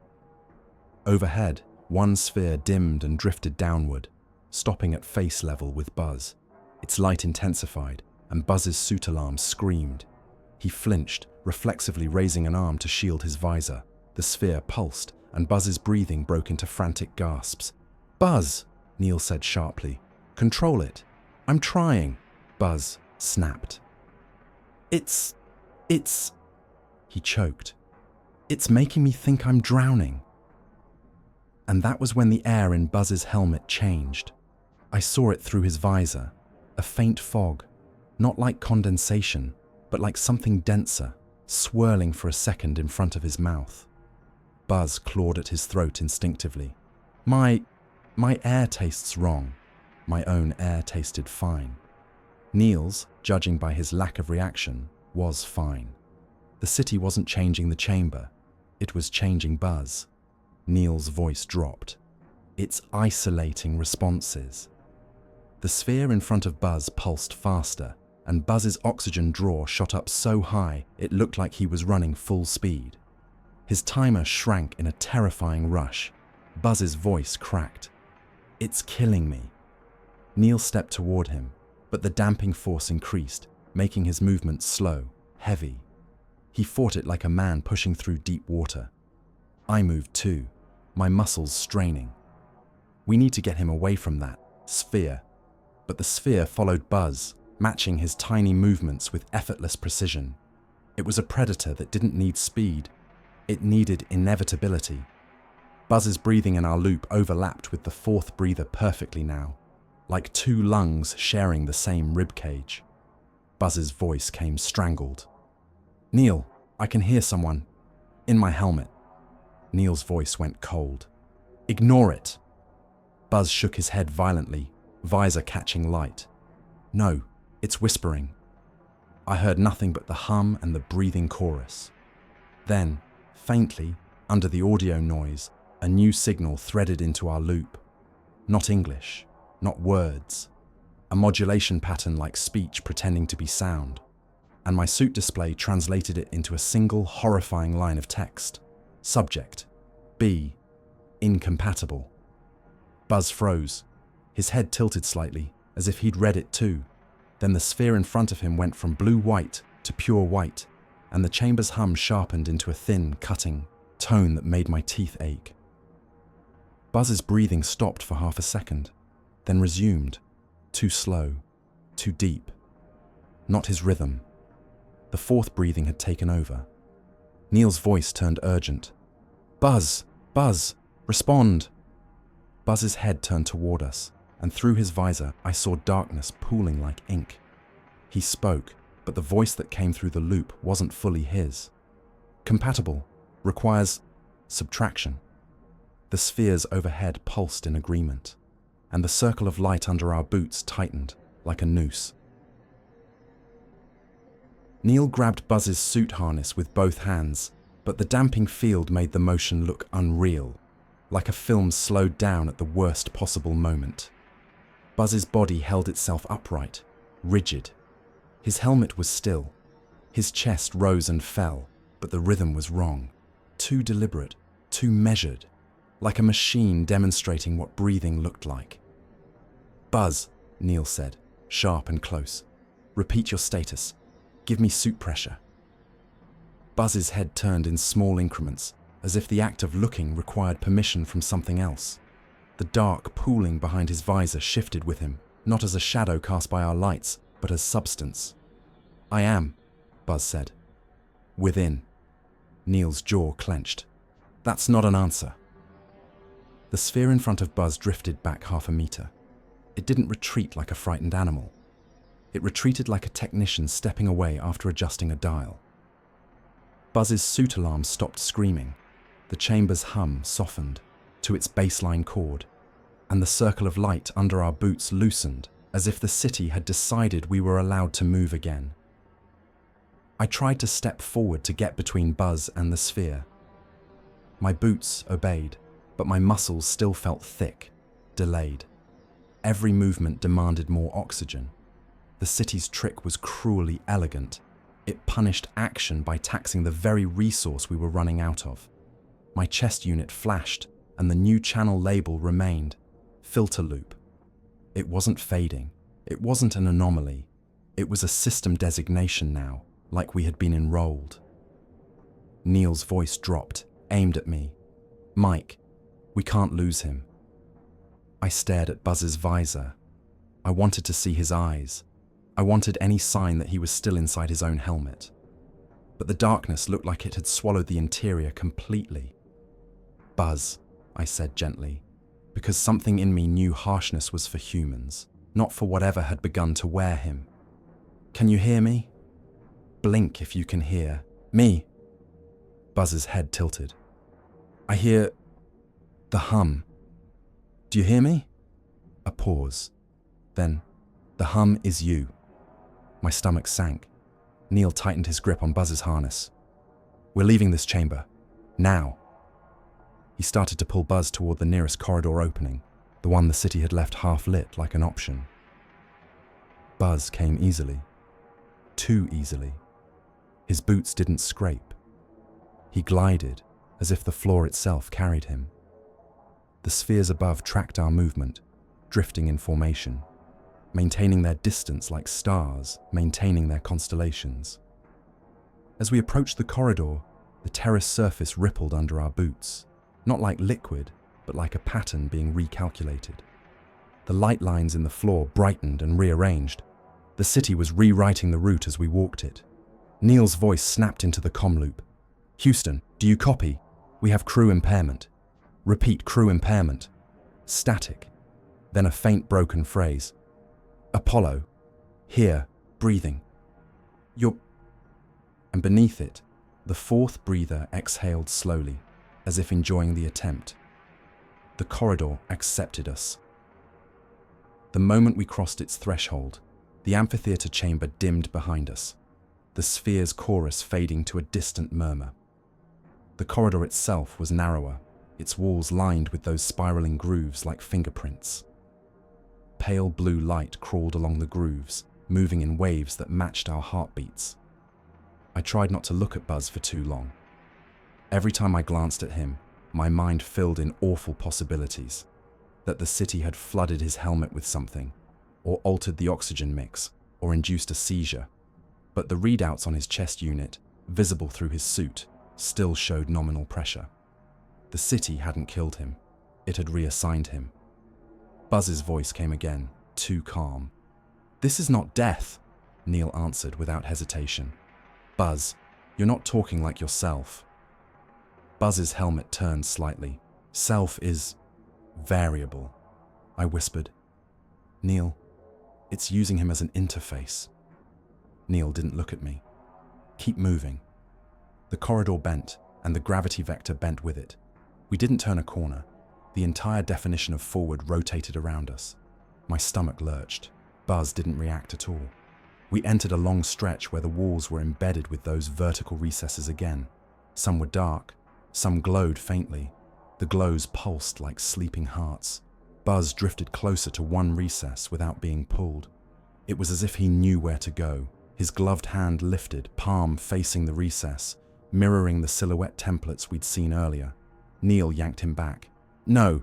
Overhead, one sphere dimmed and drifted downward, stopping at face level with Buzz. Its light intensified, and Buzz's suit alarm screamed. He flinched, reflexively raising an arm to shield his visor. The sphere pulsed, and Buzz's breathing broke into frantic gasps. "Buzz," Neil said sharply. "Control it." "I'm trying," Buzz snapped. It's... He choked. "It's making me think I'm drowning." And that was when the air in Buzz's helmet changed. I saw it through his visor, a faint fog, not like condensation, but like something denser, swirling for a second in front of his mouth. Buzz clawed at his throat instinctively. My air tastes wrong. My own air tasted fine. Neil's, judging by his lack of reaction, was fine. The city wasn't changing the chamber. It was changing Buzz. Neil's voice dropped. "It's isolating responses." The sphere in front of Buzz pulsed faster, and Buzz's oxygen draw shot up so high it looked like he was running full speed. His timer shrank in a terrifying rush. Buzz's voice cracked. "It's killing me." Neil stepped toward him, but the damping force increased, making his movements slow, heavy. He fought it like a man pushing through deep water. I moved too, my muscles straining. "We need to get him away from that sphere." But the sphere followed Buzz, matching his tiny movements with effortless precision. It was a predator that didn't need speed. It needed inevitability. Buzz's breathing in our loop overlapped with the fourth breather perfectly now, like two lungs sharing the same ribcage. Buzz's voice came strangled. "Neil, I can hear someone. In my helmet." Neil's voice went cold. "Ignore it." Buzz shook his head violently, visor catching light. "No, it's whispering." I heard nothing but the hum and the breathing chorus. Then, faintly, under the audio noise, a new signal threaded into our loop. Not English, not words. A modulation pattern like speech pretending to be sound. And my suit display translated it into a single horrifying line of text. Subject: B. Incompatible. Buzz froze. His head tilted slightly, as if he'd read it too. Then the sphere in front of him went from blue-white to pure white, and the chamber's hum sharpened into a thin, cutting tone that made my teeth ache. Buzz's breathing stopped for half a second, then resumed, too slow, too deep. Not his rhythm. The fourth breathing had taken over. Neil's voice turned urgent. "Buzz! Buzz! Respond!" Buzz's head turned toward us, and through his visor I saw darkness pooling like ink. He spoke, but the voice that came through the loop wasn't fully his. "Compatible. Requires subtraction." The spheres overhead pulsed in agreement, and the circle of light under our boots tightened like a noose. Neil grabbed Buzz's suit harness with both hands, but the damping field made the motion look unreal, like a film slowed down at the worst possible moment. Buzz's body held itself upright, rigid. His helmet was still. His chest rose and fell, but the rhythm was wrong. Too deliberate, too measured, like a machine demonstrating what breathing looked like. "Buzz," Neil said, sharp and close. "Repeat your status. Give me suit pressure." Buzz's head turned in small increments, as if the act of looking required permission from something else. The dark pooling behind his visor shifted with him, not as a shadow cast by our lights, but as substance. "I am," Buzz said. "Within." Neil's jaw clenched. "That's not an answer." The sphere in front of Buzz drifted back half a meter. It didn't retreat like a frightened animal. It retreated like a technician stepping away after adjusting a dial. Buzz's suit alarm stopped screaming. The chamber's hum softened to its baseline chord, and the circle of light under our boots loosened, as if the city had decided we were allowed to move again. I tried to step forward to get between Buzz and the sphere. My boots obeyed, but my muscles still felt thick, delayed. Every movement demanded more oxygen. The city's trick was cruelly elegant, It punished action by taxing the very resource we were running out of. My chest unit flashed, and the new channel label remained: filter loop. It wasn't fading. It wasn't an anomaly. It was a system designation now, like we had been enrolled. Neil's voice dropped, aimed at me. "Mike, we can't lose him." I stared at Buzz's visor. I wanted to see his eyes. I wanted any sign that he was still inside his own helmet. But the darkness looked like it had swallowed the interior completely. "Buzz," I said gently, because something in me knew harshness was for humans, not for whatever had begun to wear him. "Can you hear me? Blink if you can hear me." Buzz's head tilted. "I hear the hum. Do you hear me?" A pause. Then, "The hum is you." My stomach sank. Neil tightened his grip on Buzz's harness. "We're leaving this chamber. Now." He started to pull Buzz toward the nearest corridor opening, the one the city had left half-lit like an option. Buzz came easily. Too easily. His boots didn't scrape. He glided, as if the floor itself carried him. The spheres above tracked our movement, drifting in formation, maintaining their distance like stars, maintaining their constellations. As we approached the corridor, the terrace surface rippled under our boots, not like liquid, but like a pattern being recalculated. The light lines in the floor brightened and rearranged. The city was rewriting the route as we walked it. Neil's voice snapped into the comm loop. "Houston, do you copy? We have crew impairment." Repeat, "crew impairment." Static. Then a faint broken phrase. "Apollo, here, breathing. You're..." And beneath it, the fourth breather exhaled slowly, as if enjoying the attempt. The corridor accepted us. The moment we crossed its threshold, the amphitheater chamber dimmed behind us, the sphere's chorus fading to a distant murmur. The corridor itself was narrower, its walls lined with those spiraling grooves like fingerprints. Pale blue light crawled along the grooves, moving in waves that matched our heartbeats. I tried not to look at Buzz for too long. Every time I glanced at him, my mind filled in awful possibilities. That the city had flooded his helmet with something, or altered the oxygen mix, or induced a seizure. But the readouts on his chest unit, visible through his suit, still showed nominal pressure. The city hadn't killed him. It had reassigned him. Buzz's voice came again, too calm. "This is not death," Neil answered without hesitation. "Buzz, you're not talking like yourself." Buzz's helmet turned slightly. "Self is variable," I whispered. "Neil, it's using him as an interface." Neil didn't look at me. "Keep moving." The corridor bent, and the gravity vector bent with it. We didn't turn a corner. The entire definition of forward rotated around us. My stomach lurched. Buzz didn't react at all. We entered a long stretch where the walls were embedded with those vertical recesses again. Some were dark, some glowed faintly. The glows pulsed like sleeping hearts. Buzz drifted closer to one recess without being pulled. It was as if he knew where to go. His gloved hand lifted, palm facing the recess, mirroring the silhouette templates we'd seen earlier. Neil yanked him back. "No."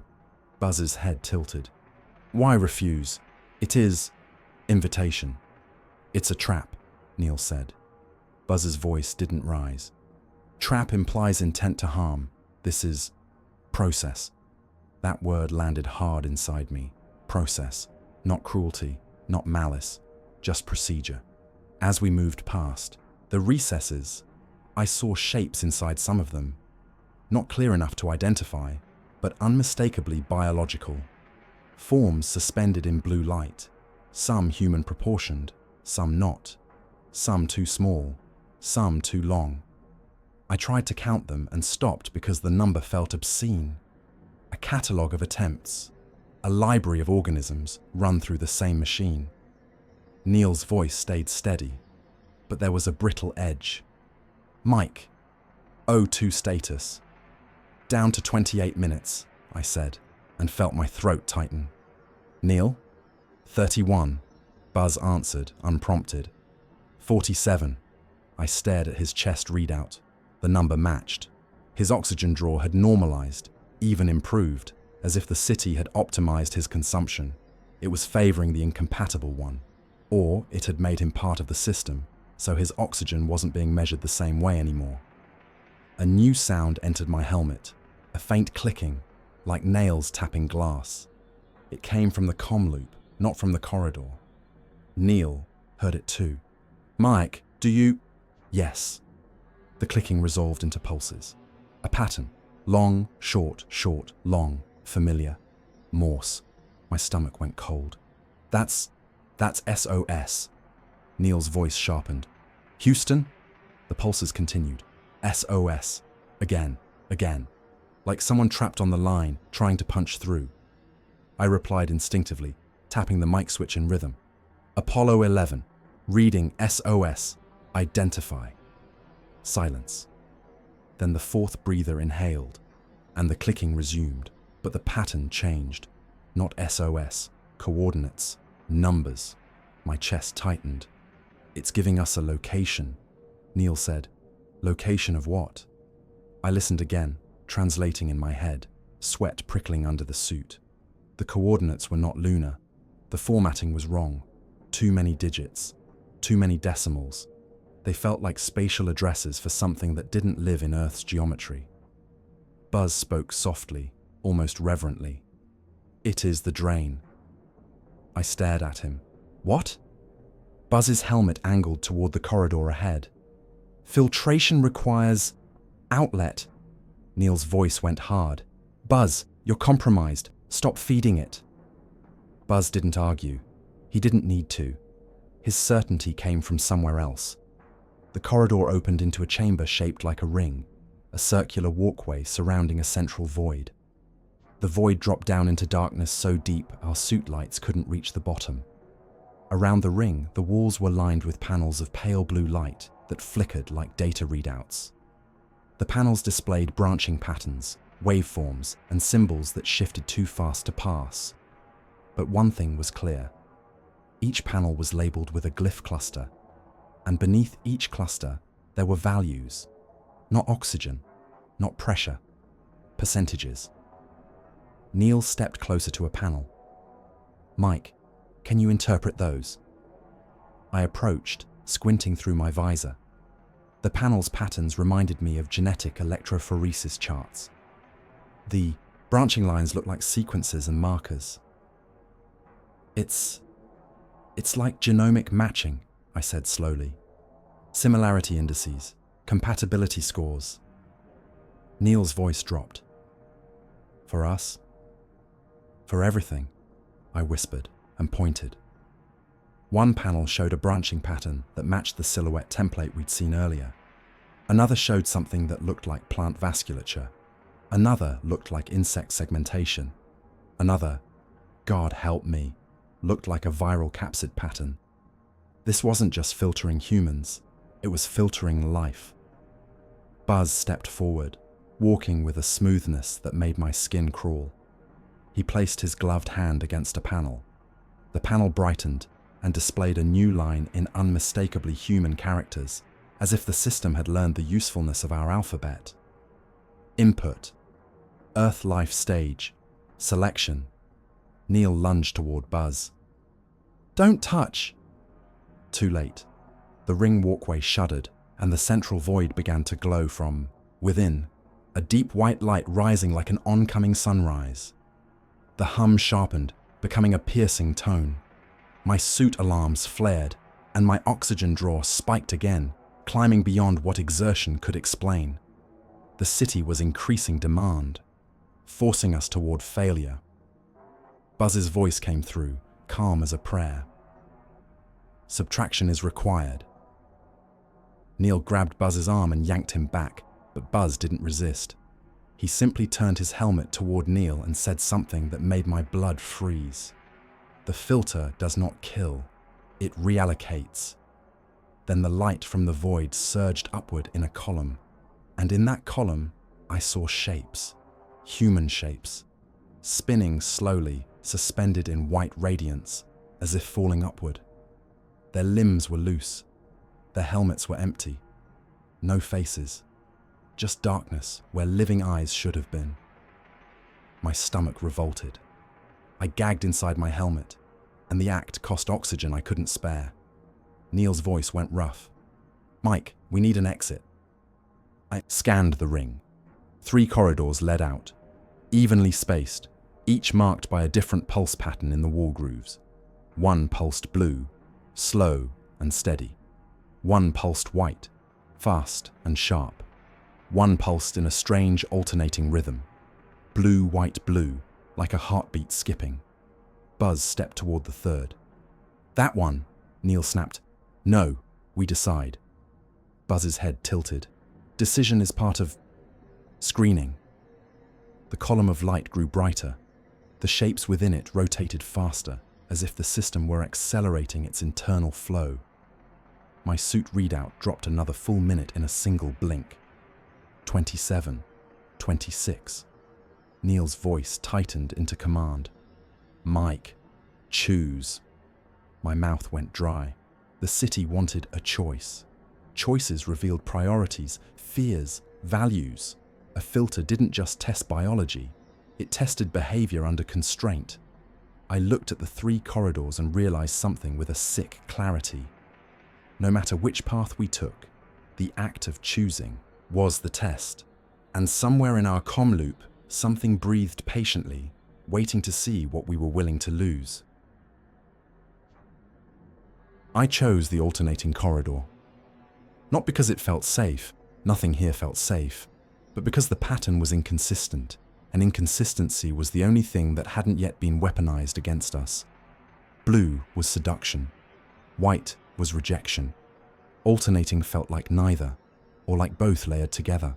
Buzz's head tilted. "Why refuse? It is invitation." "It's a trap," Neil said. Buzz's voice didn't rise. "Trap implies intent to harm. This is process." That word landed hard inside me. Process. Not cruelty, not malice, just procedure. As we moved past the recesses, I saw shapes inside some of them. Not clear enough to identify, but unmistakably biological. Forms suspended in blue light, some human proportioned, some not, some too small, some too long. I tried to count them and stopped because the number felt obscene. A catalogue of attempts, a library of organisms run through the same machine. Neil's voice stayed steady, but there was a brittle edge. "Mike, O2 status. Down to 28 minutes, I said, and felt my throat tighten. "Neil?" 31, Buzz answered, unprompted. 47. I stared at his chest readout. The number matched. His oxygen draw had normalized, even improved, as if the city had optimized his consumption. It was favoring the incompatible one. Or it had made him part of the system, so his oxygen wasn't being measured the same way anymore. A new sound entered my helmet, a faint clicking, like nails tapping glass. It came from the comm loop, not from the corridor. Neil heard it too. "Mike, do you—" "Yes." The clicking resolved into pulses. A pattern. Long, short, short, long, familiar. Morse. My stomach went cold. That's SOS. Neil's voice sharpened. "Houston?" The pulses continued. SOS. Again. Like someone trapped on the line, trying to punch through. I replied instinctively, tapping the mic switch in rhythm. "Apollo 11. Reading SOS. Identify." Silence. Then the fourth breather inhaled, and the clicking resumed, but the pattern changed. Not SOS, coordinates, numbers. My chest tightened. "It's giving us a location," Neil said. "Location of what?" I listened again, translating in my head, sweat prickling under the suit. The coordinates were not lunar. The formatting was wrong. Too many digits. Too many decimals. They felt like spatial addresses for something that didn't live in Earth's geometry. Buzz spoke softly, almost reverently. "It is the drain." I stared at him. "What?" Buzz's helmet angled toward the corridor ahead. "Filtration requires outlet." Neil's voice went hard. "Buzz, you're compromised. Stop feeding it." Buzz didn't argue. He didn't need to. His certainty came from somewhere else. The corridor opened into a chamber shaped like a ring, a circular walkway surrounding a central void. The void dropped down into darkness so deep our suit lights couldn't reach the bottom. Around the ring, the walls were lined with panels of pale blue light that flickered like data readouts. The panels displayed branching patterns, waveforms, and symbols that shifted too fast to pass. But one thing was clear. Each panel was labeled with a glyph cluster, and beneath each cluster there were values. Not oxygen, not pressure, percentages. Neil stepped closer to a panel. "Mike, can you interpret those?" I approached, squinting through my visor. The panel's patterns reminded me of genetic electrophoresis charts. The branching lines looked like sequences and markers. It's like genomic matching," I said slowly. "Similarity indices, compatibility scores." Neil's voice dropped. "For us?" "For everything," I whispered and pointed. One panel showed a branching pattern that matched the silhouette template we'd seen earlier. Another showed something that looked like plant vasculature. Another looked like insect segmentation. Another, God help me, looked like a viral capsid pattern. This wasn't just filtering humans, it was filtering life. Buzz stepped forward, walking with a smoothness that made my skin crawl. He placed his gloved hand against a panel. The panel brightened and displayed a new line in unmistakably human characters, as if the system had learned the usefulness of our alphabet. Input. Earth life stage. Selection. Neil lunged toward Buzz. "Don't touch!" Too late. The ring walkway shuddered, and the central void began to glow from within, a deep white light rising like an oncoming sunrise. The hum sharpened, becoming a piercing tone. My suit alarms flared, and my oxygen draw spiked again, climbing beyond what exertion could explain. The city was increasing demand, forcing us toward failure. Buzz's voice came through, calm as a prayer. "Subtraction is required." Neil grabbed Buzz's arm and yanked him back, but Buzz didn't resist. He simply turned his helmet toward Neil and said something that made my blood freeze. "The filter does not kill, it reallocates." Then the light from the void surged upward in a column, and in that column I saw shapes, human shapes, spinning slowly, suspended in white radiance, as if falling upward. Their limbs were loose, their helmets were empty, No faces. Just darkness where living eyes should have been. My stomach revolted. I gagged inside my helmet, and the act cost oxygen I couldn't spare. Neil's voice went rough. "Mike, we need an exit." I scanned the ring. 3 corridors led out, evenly spaced, each marked by a different pulse pattern in the wall grooves. One pulsed blue, slow and steady. One pulsed white, fast and sharp. One pulsed in a strange alternating rhythm. Blue, white, blue, like a heartbeat skipping. Buzz stepped toward the third. "That one," Neil snapped. "No, we decide." Buzz's head tilted. "Decision is part of screening." The column of light grew brighter. The shapes within it rotated faster, as if the system were accelerating its internal flow. My suit readout dropped another full minute in a single blink. 27, 26. Neil's voice tightened into command. "Mike, choose." My mouth went dry. The city wanted a choice. Choices revealed priorities, fears, values. A filter didn't just test biology, it tested behavior under constraint. I looked at the 3 corridors and realized something with a sick clarity. No matter which path we took, the act of choosing was the test. And somewhere in our comm loop, something breathed patiently, waiting to see what we were willing to lose. I chose the alternating corridor. Not because it felt safe, nothing here felt safe, but because the pattern was inconsistent, and inconsistency was the only thing that hadn't yet been weaponized against us. Blue was seduction. White was rejection. Alternating felt like neither, or like both layered together.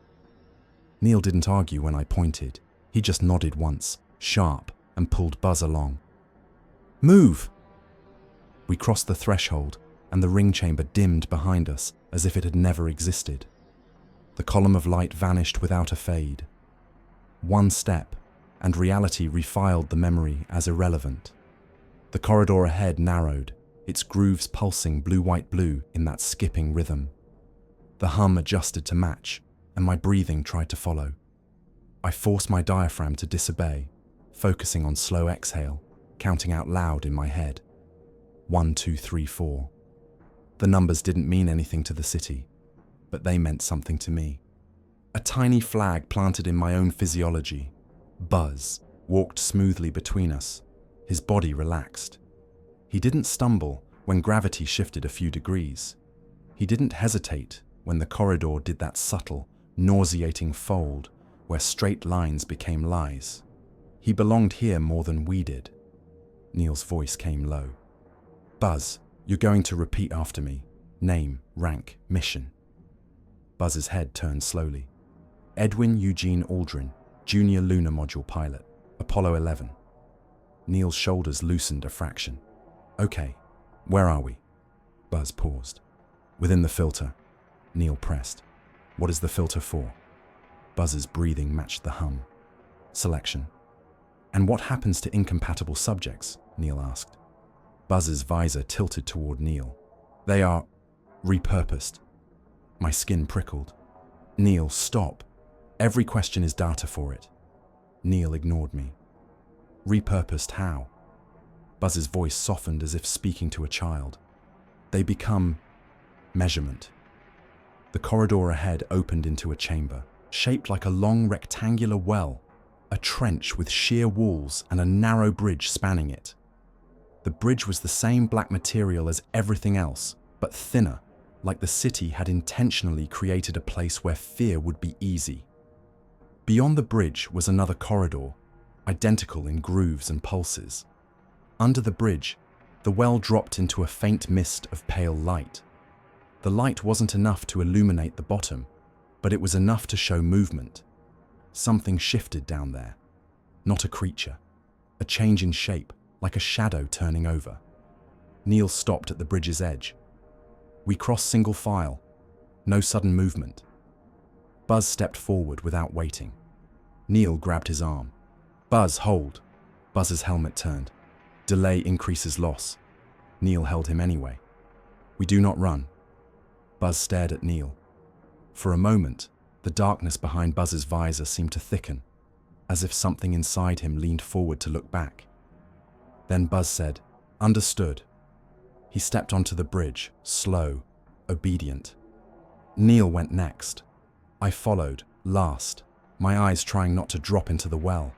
Neil didn't argue when I pointed. He just nodded once, sharp, and pulled Buzz along. "Move!" We crossed the threshold, and the ring chamber dimmed behind us as if it had never existed. The column of light vanished without a fade. One step, and reality refiled the memory as irrelevant. The corridor ahead narrowed, its grooves pulsing blue-white-blue in that skipping rhythm. The hum adjusted to match, and my breathing tried to follow. I forced my diaphragm to disobey, focusing on slow exhale, counting out loud in my head. 1, 2, 3, 4. The numbers didn't mean anything to the city, but they meant something to me. A tiny flag planted in my own physiology. Buzz walked smoothly between us, his body relaxed. He didn't stumble when gravity shifted a few degrees. He didn't hesitate when the corridor did that subtle, nauseating fold where straight lines became lies. He belonged here more than we did. Neil's voice came low. "Buzz, you're going to repeat after me. Name, rank, mission." Buzz's head turned slowly. "Edwin Eugene Aldrin, Junior Lunar Module Pilot, Apollo 11. Neil's shoulders loosened a fraction. "Okay, where are we?" Buzz paused. "Within the filter." Neil pressed. "What is the filter for?" Buzz's breathing matched the hum. "Selection." "And what happens to incompatible subjects?" Neil asked. Buzz's visor tilted toward Neil. "They are repurposed." My skin prickled. "Neil, stop. Every question is data for it." Neil ignored me. "Repurposed how?" Buzz's voice softened as if speaking to a child. "They become measurement." The corridor ahead opened into a chamber, shaped like a long rectangular well, a trench with sheer walls and a narrow bridge spanning it. The bridge was the same black material as everything else, but thinner, like the city had intentionally created a place where fear would be easy. Beyond the bridge was another corridor, identical in grooves and pulses. Under the bridge, the well dropped into a faint mist of pale light. The light wasn't enough to illuminate the bottom, but it was enough to show movement. Something shifted down there. Not a creature. A change in shape, like a shadow turning over. Neil stopped at the bridge's edge. We crossed single file. No sudden movement. Buzz stepped forward without waiting. Neil grabbed his arm. "Buzz, hold." Buzz's helmet turned. "Delay increases loss." Neil held him anyway. "We do not run." Buzz stared at Neil. For a moment, the darkness behind Buzz's visor seemed to thicken, as if something inside him leaned forward to look back. Then Buzz said, "Understood." He stepped onto the bridge, slow, obedient. Neil went next. I followed, last, my eyes trying not to drop into the well.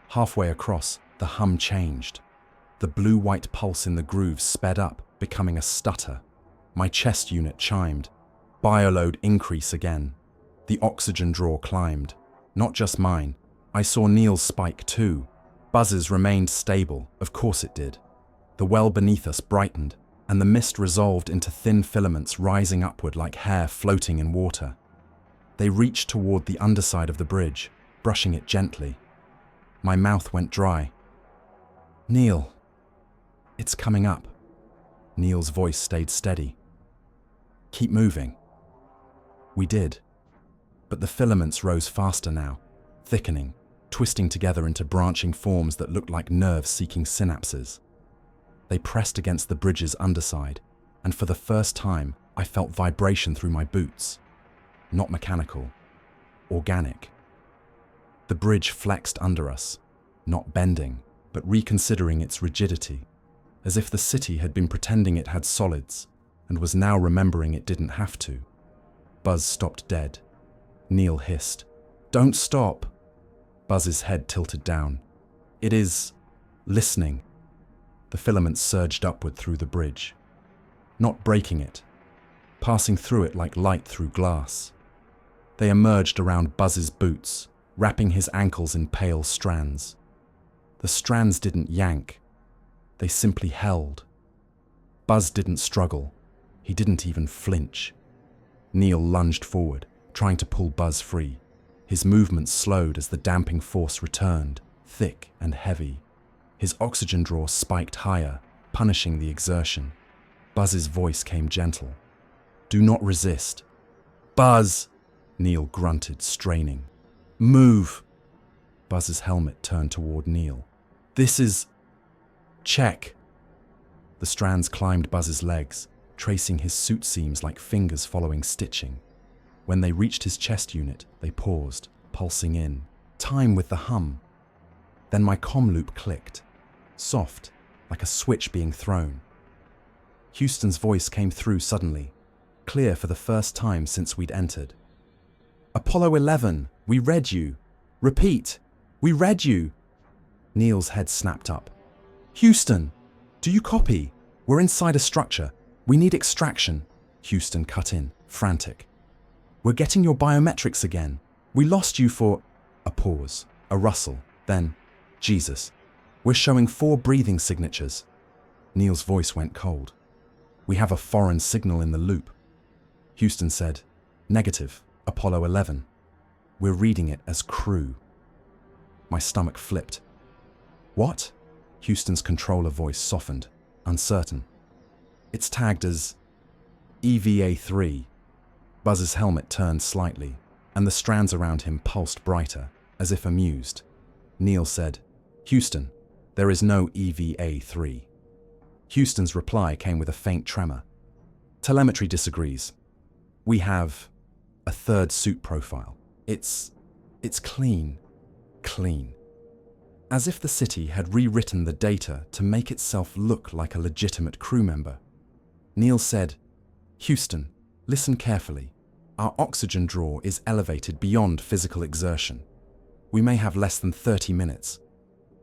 Halfway across, the hum changed. The blue-white pulse in the grooves sped up, becoming a stutter. My chest unit chimed. Bioload increase again. The oxygen draw climbed. Not just mine. I saw Neil's spike too. Buzz's remained stable, of course it did. The well beneath us brightened, and the mist resolved into thin filaments rising upward like hair floating in water. They reached toward the underside of the bridge, brushing it gently. My mouth went dry. "Neil, it's coming up." Neil's voice stayed steady. "Keep moving." We did. But the filaments rose faster now, thickening, twisting together into branching forms that looked like nerve-seeking synapses. They pressed against the bridge's underside, and for the first time, I felt vibration through my boots. Not mechanical, organic. The bridge flexed under us, not bending, but reconsidering its rigidity, as if the city had been pretending it had solids and was now remembering it didn't have to. Buzz stopped dead. Neil hissed, "Don't stop." Buzz's head tilted down. "It is listening." The filaments surged upward through the bridge, not breaking it, passing through it like light through glass. They emerged around Buzz's boots, wrapping his ankles in pale strands. The strands didn't yank, they simply held. Buzz didn't struggle, he didn't even flinch. Neil lunged forward, trying to pull Buzz free. His movements slowed as the damping force returned, thick and heavy. His oxygen draw spiked higher, punishing the exertion. Buzz's voice came gentle. "Do not resist." "Buzz!" Neil grunted, straining. "Move!" Buzz's helmet turned toward Neil. "This is..." "Check." The strands climbed Buzz's legs, tracing his suit seams like fingers following stitching. When they reached his chest unit, they paused, pulsing in, time with the hum. Then my comm loop clicked, soft, like a switch being thrown. Houston's voice came through suddenly, clear for the first time since we'd entered. "Apollo 11, we read you. Repeat, we read you." Neil's head snapped up. "Houston, do you copy? We're inside a structure. We need extraction." Houston cut in, frantic. "We're getting your biometrics again. We lost you for..." A pause, a rustle, then, "Jesus, we're showing 4 breathing signatures." Neil's voice went cold. "We have a foreign signal in the loop." Houston said, "Negative, Apollo 11. We're reading it as crew." My stomach flipped. "What?" Houston's controller voice softened, uncertain. "It's tagged as EVA-3. Buzz's helmet turned slightly, and the strands around him pulsed brighter, as if amused. Neil said, "Houston, there is no EVA-3. Houston's reply came with a faint tremor. "Telemetry disagrees. We have a third suit profile. It's clean. Clean." As if the city had rewritten the data to make itself look like a legitimate crew member. Neil said, "Houston, listen carefully. Our oxygen draw is elevated beyond physical exertion. We may have less than 30 minutes.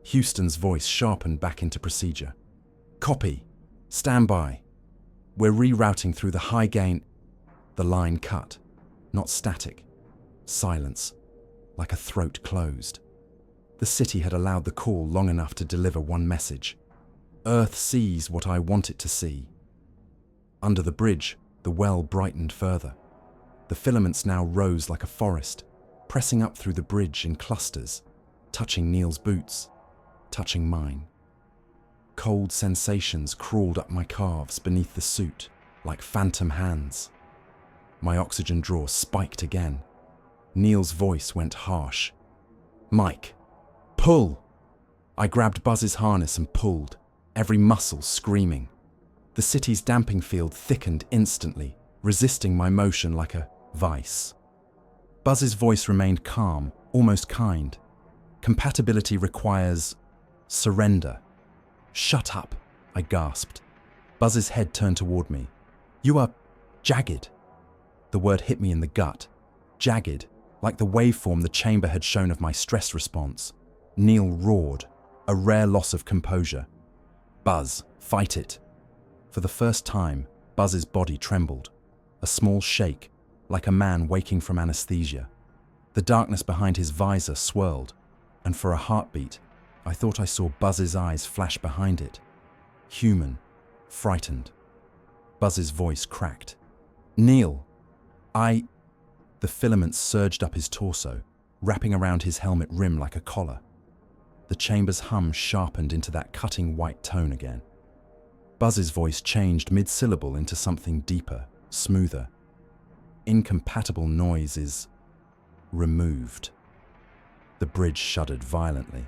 Houston's voice sharpened back into procedure. "Copy. Stand by. We're rerouting through the high gain..." The line cut. Not static. Silence. Like a throat closed. The city had allowed the call long enough to deliver one message. Earth sees what I want it to see. Under the bridge, the well brightened further. The filaments now rose like a forest, pressing up through the bridge in clusters, touching Neil's boots, touching mine. Cold sensations crawled up my calves beneath the suit, like phantom hands. My oxygen draw spiked again. Neil's voice went harsh. "Mike, pull!" I grabbed Buzz's harness and pulled, every muscle screaming. The city's damping field thickened instantly, resisting my motion like a Vice. Buzz's voice remained calm, almost kind. Compatibility requires surrender. Shut up, I gasped. Buzz's head turned toward me. You are jagged. The word hit me in the gut. Jagged, like the waveform the chamber had shown of my stress response. Neil roared, a rare loss of composure. Buzz, fight it. For the first time, Buzz's body trembled. A small shake, like a man waking from anesthesia. The darkness behind his visor swirled, and for a heartbeat, I thought I saw Buzz's eyes flash behind it. Human, frightened. Buzz's voice cracked. Neil, The filaments surged up his torso, wrapping around his helmet rim like a collar. The chamber's hum sharpened into that cutting white tone again. Buzz's voice changed mid-syllable into something deeper, smoother. Incompatible noise is removed. The bridge shuddered violently.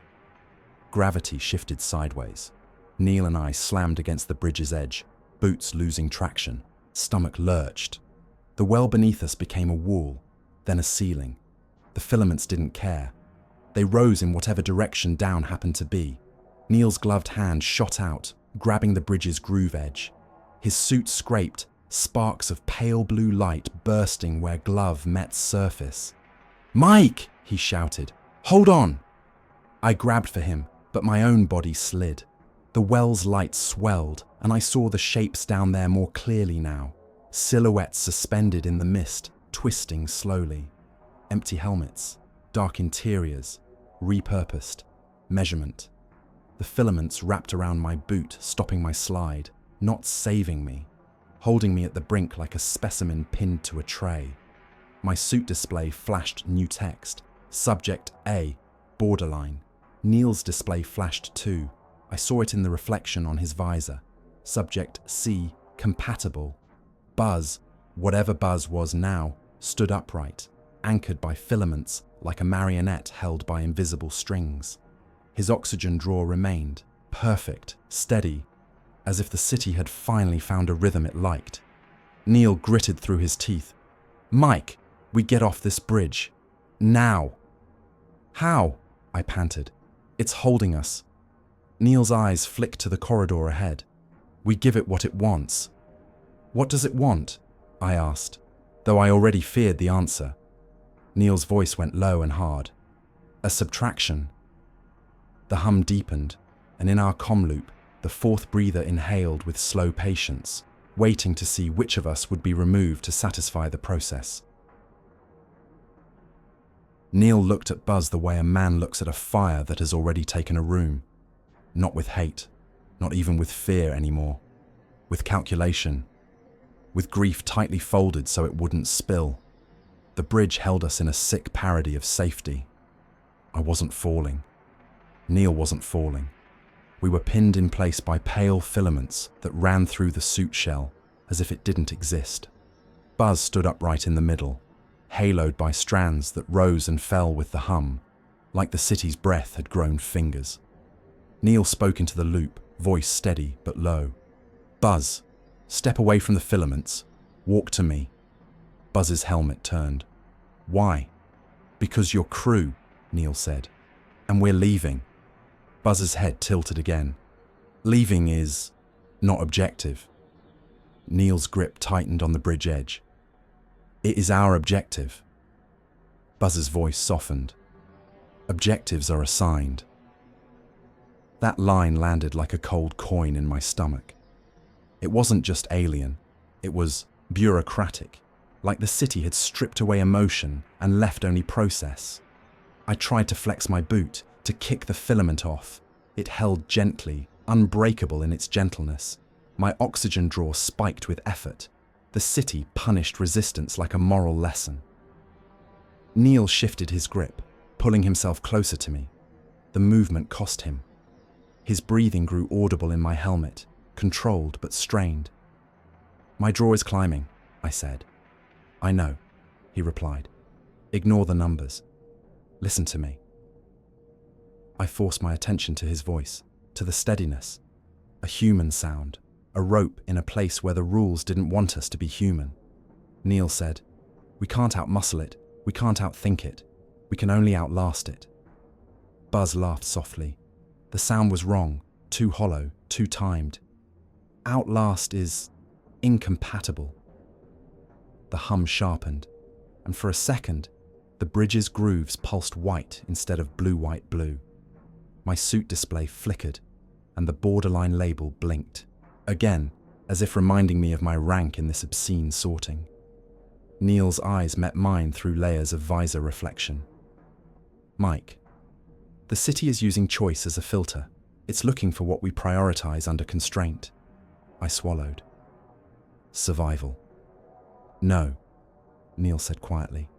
Gravity shifted sideways. Neil and I slammed against the bridge's edge, boots losing traction, stomach lurched. The well beneath us became a wall, then a ceiling. The filaments didn't care. They rose in whatever direction down happened to be. Neil's gloved hand shot out, grabbing the bridge's groove edge. His suit scraped, sparks of pale blue light bursting where glove met surface. "Mike!" he shouted. "Hold on!" I grabbed for him, but my own body slid. The well's light swelled, and I saw the shapes down there more clearly now. Silhouettes suspended in the mist, twisting slowly. Empty helmets, dark interiors, repurposed, measurement. The filaments wrapped around my boot, stopping my slide, not saving me, holding me at the brink like a specimen pinned to a tray. My suit display flashed new text. Subject A, borderline. Neil's display flashed too. I saw it in the reflection on his visor. Subject C, compatible. Buzz, whatever Buzz was now, stood upright, anchored by filaments like a marionette held by invisible strings. His oxygen draw remained, perfect, steady, as if the city had finally found a rhythm it liked. Neil gritted through his teeth. "Mike, we get off this bridge. Now." "How?" I panted. "It's holding us." Neil's eyes flicked to the corridor ahead. "We give it what it wants." "What does it want?" I asked, though I already feared the answer. Neil's voice went low and hard. "A subtraction." The hum deepened, and in our comm loop, the fourth breather inhaled with slow patience, waiting to see which of us would be removed to satisfy the process. Neil looked at Buzz the way a man looks at a fire that has already taken a room. Not with hate, not even with fear anymore. With calculation. With grief tightly folded so it wouldn't spill. The bridge held us in a sick parody of safety. I wasn't falling. Neil wasn't falling. We were pinned in place by pale filaments that ran through the suit shell as if it didn't exist. Buzz stood upright in the middle, haloed by strands that rose and fell with the hum, like the city's breath had grown fingers. Neil spoke into the loop, voice steady but low. "Buzz, step away from the filaments. Walk to me." Buzz's helmet turned. "Why?" "Because you're crew," Neil said. "And we're leaving." Buzz's head tilted again. "Leaving is not objective." Neil's grip tightened on the bridge edge. "It is our objective." Buzz's voice softened. "Objectives are assigned." That line landed like a cold coin in my stomach. It wasn't just alien, it was bureaucratic, like the city had stripped away emotion and left only process. I tried to flex my boot, to kick the filament off. It held gently, unbreakable in its gentleness. My oxygen draw spiked with effort. The city punished resistance like a moral lesson. Neil shifted his grip, pulling himself closer to me. The movement cost him. His breathing grew audible in my helmet, controlled but strained. "My draw is climbing," I said. "I know," he replied. "Ignore the numbers. Listen to me." I forced my attention to his voice, to the steadiness. A human sound, a rope in a place where the rules didn't want us to be human. Neil said, We can't outmuscle it. We can't outthink it. We can only outlast it. Buzz laughed softly. The sound was wrong, too hollow, too timed. Outlast is incompatible. The hum sharpened, and for a second, the bridge's grooves pulsed white instead of blue-white-blue. My suit display flickered, and the borderline label blinked, again, as if reminding me of my rank in this obscene sorting. Neil's eyes met mine through layers of visor reflection. Mike, the city is using choice as a filter. It's looking for what we prioritize under constraint. I swallowed. Survival. No, Neil said quietly.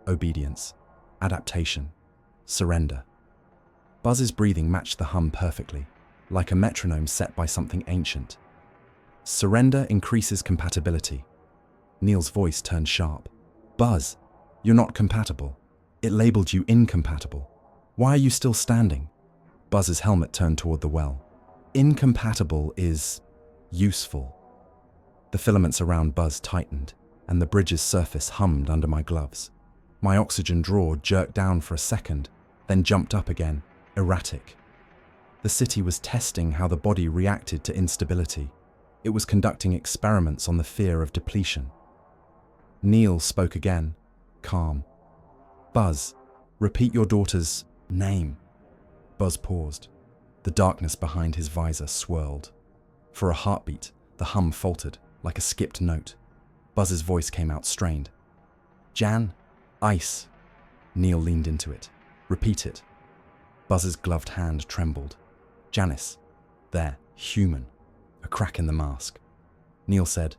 Obedience, adaptation, surrender. Buzz's breathing matched the hum perfectly, like a metronome set by something ancient. Surrender increases compatibility. Neil's voice turned sharp. Buzz, you're not compatible. It labeled you incompatible. Why are you still standing? Buzz's helmet turned toward the well. Incompatible is useful. The filaments around Buzz tightened, and the bridge's surface hummed under my gloves. My oxygen draw jerked down for a second, then jumped up again, erratic. The city was testing how the body reacted to instability. It was conducting experiments on the fear of depletion. Neil spoke again, calm. Buzz, repeat your daughter's name. Buzz paused. The darkness behind his visor swirled. For a heartbeat, the hum faltered, like a skipped note. Buzz's voice came out strained. Jan, ice. Neil leaned into it. Repeat it. Buzz's gloved hand trembled. Janice. There, human. A crack in the mask. Neil said,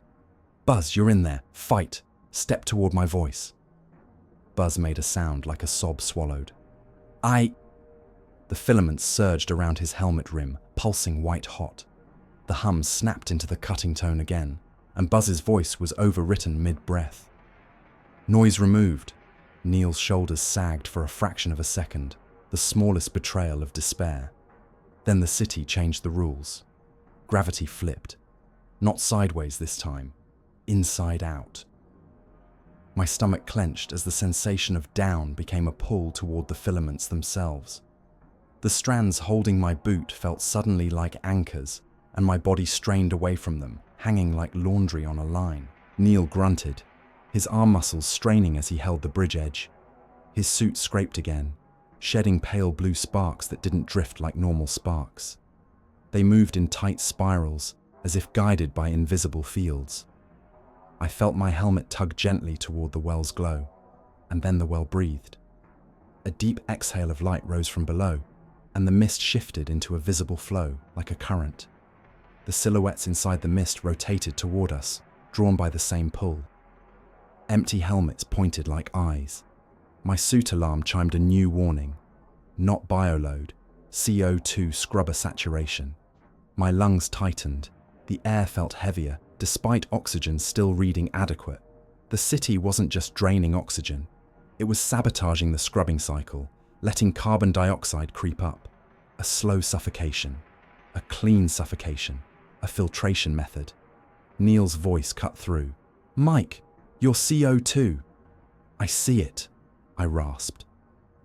Buzz, you're in there. Fight. Step toward my voice. Buzz made a sound like a sob swallowed. The filaments surged around his helmet rim, pulsing white-hot. The hum snapped into the cutting tone again, and Buzz's voice was overwritten mid-breath. Noise removed. Neil's shoulders sagged for a fraction of a second, the smallest betrayal of despair. Then the city changed the rules. Gravity flipped. Not sideways this time. Inside out. My stomach clenched as the sensation of down became a pull toward the filaments themselves. The strands holding my boot felt suddenly like anchors, and my body strained away from them, hanging like laundry on a line. Neil grunted, his arm muscles straining as he held the bridge edge. His suit scraped again, shedding pale blue sparks that didn't drift like normal sparks. They moved in tight spirals, as if guided by invisible fields. I felt my helmet tug gently toward the well's glow, and then the well breathed. A deep exhale of light rose from below, and the mist shifted into a visible flow, like a current. The silhouettes inside the mist rotated toward us, drawn by the same pull. Empty helmets pointed like eyes. My suit alarm chimed a new warning. Not bioload, CO2 scrubber saturation. My lungs tightened. The air felt heavier, despite oxygen still reading adequate. The city wasn't just draining oxygen. It was sabotaging the scrubbing cycle, letting carbon dioxide creep up. A slow suffocation. A clean suffocation. A filtration method. Neil's voice cut through. Mike, you're CO2. I see it, I rasped.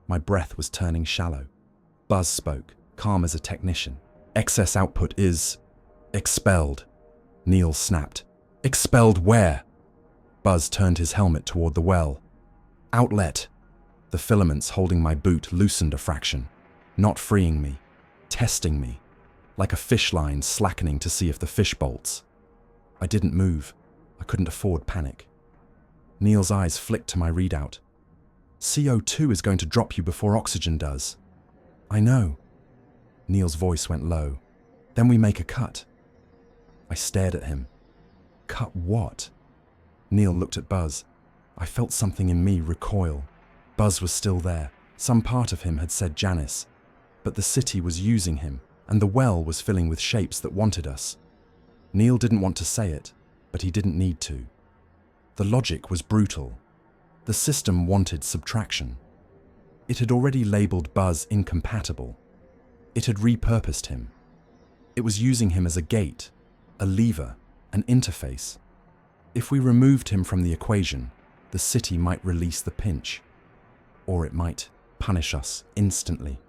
My breath was turning shallow. Buzz spoke, calm as a technician. Excess output is expelled. Neil snapped. Expelled where? Buzz turned his helmet toward the well. Outlet. The filaments holding my boot loosened a fraction, not freeing me, testing me, like a fish line slackening to see if the fish bolts. I didn't move. I couldn't afford panic. Neil's eyes flicked to my readout. CO2 is going to drop you before oxygen does. I know. Neil's voice went low. Then we make a cut. I stared at him. Cut what? Neil looked at Buzz. I felt something in me recoil. Buzz was still there. Some part of him had said Janice. But the city was using him, and the well was filling with shapes that wanted us. Neil didn't want to say it, but he didn't need to. The logic was brutal. The system wanted subtraction. It had already labeled Buzz incompatible. It had repurposed him. It was using him as a gate, a lever, an interface. If we removed him from the equation, the city might release the pinch, or it might punish us instantly.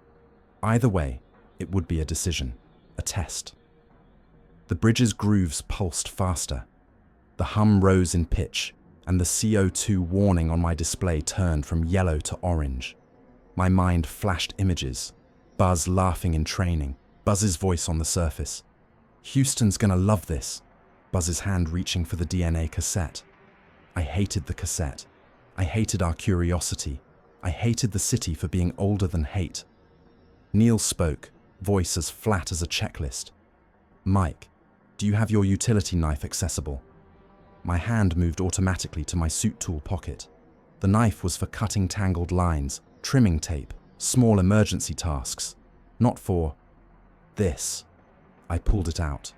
Either way, it would be a decision, a test. The bridge's grooves pulsed faster. The hum rose in pitch, and the CO2 warning on my display turned from yellow to orange. My mind flashed images. Buzz laughing in training, Buzz's voice on the surface. Houston's gonna love this. Buzz's hand reaching for the DNA cassette. I hated the cassette. I hated our curiosity. I hated the city for being older than hate. Neil spoke, voice as flat as a checklist. Mike, do you have your utility knife accessible? My hand moved automatically to my suit tool pocket. The knife was for cutting tangled lines, trimming tape, small emergency tasks. Not for this. I pulled it out.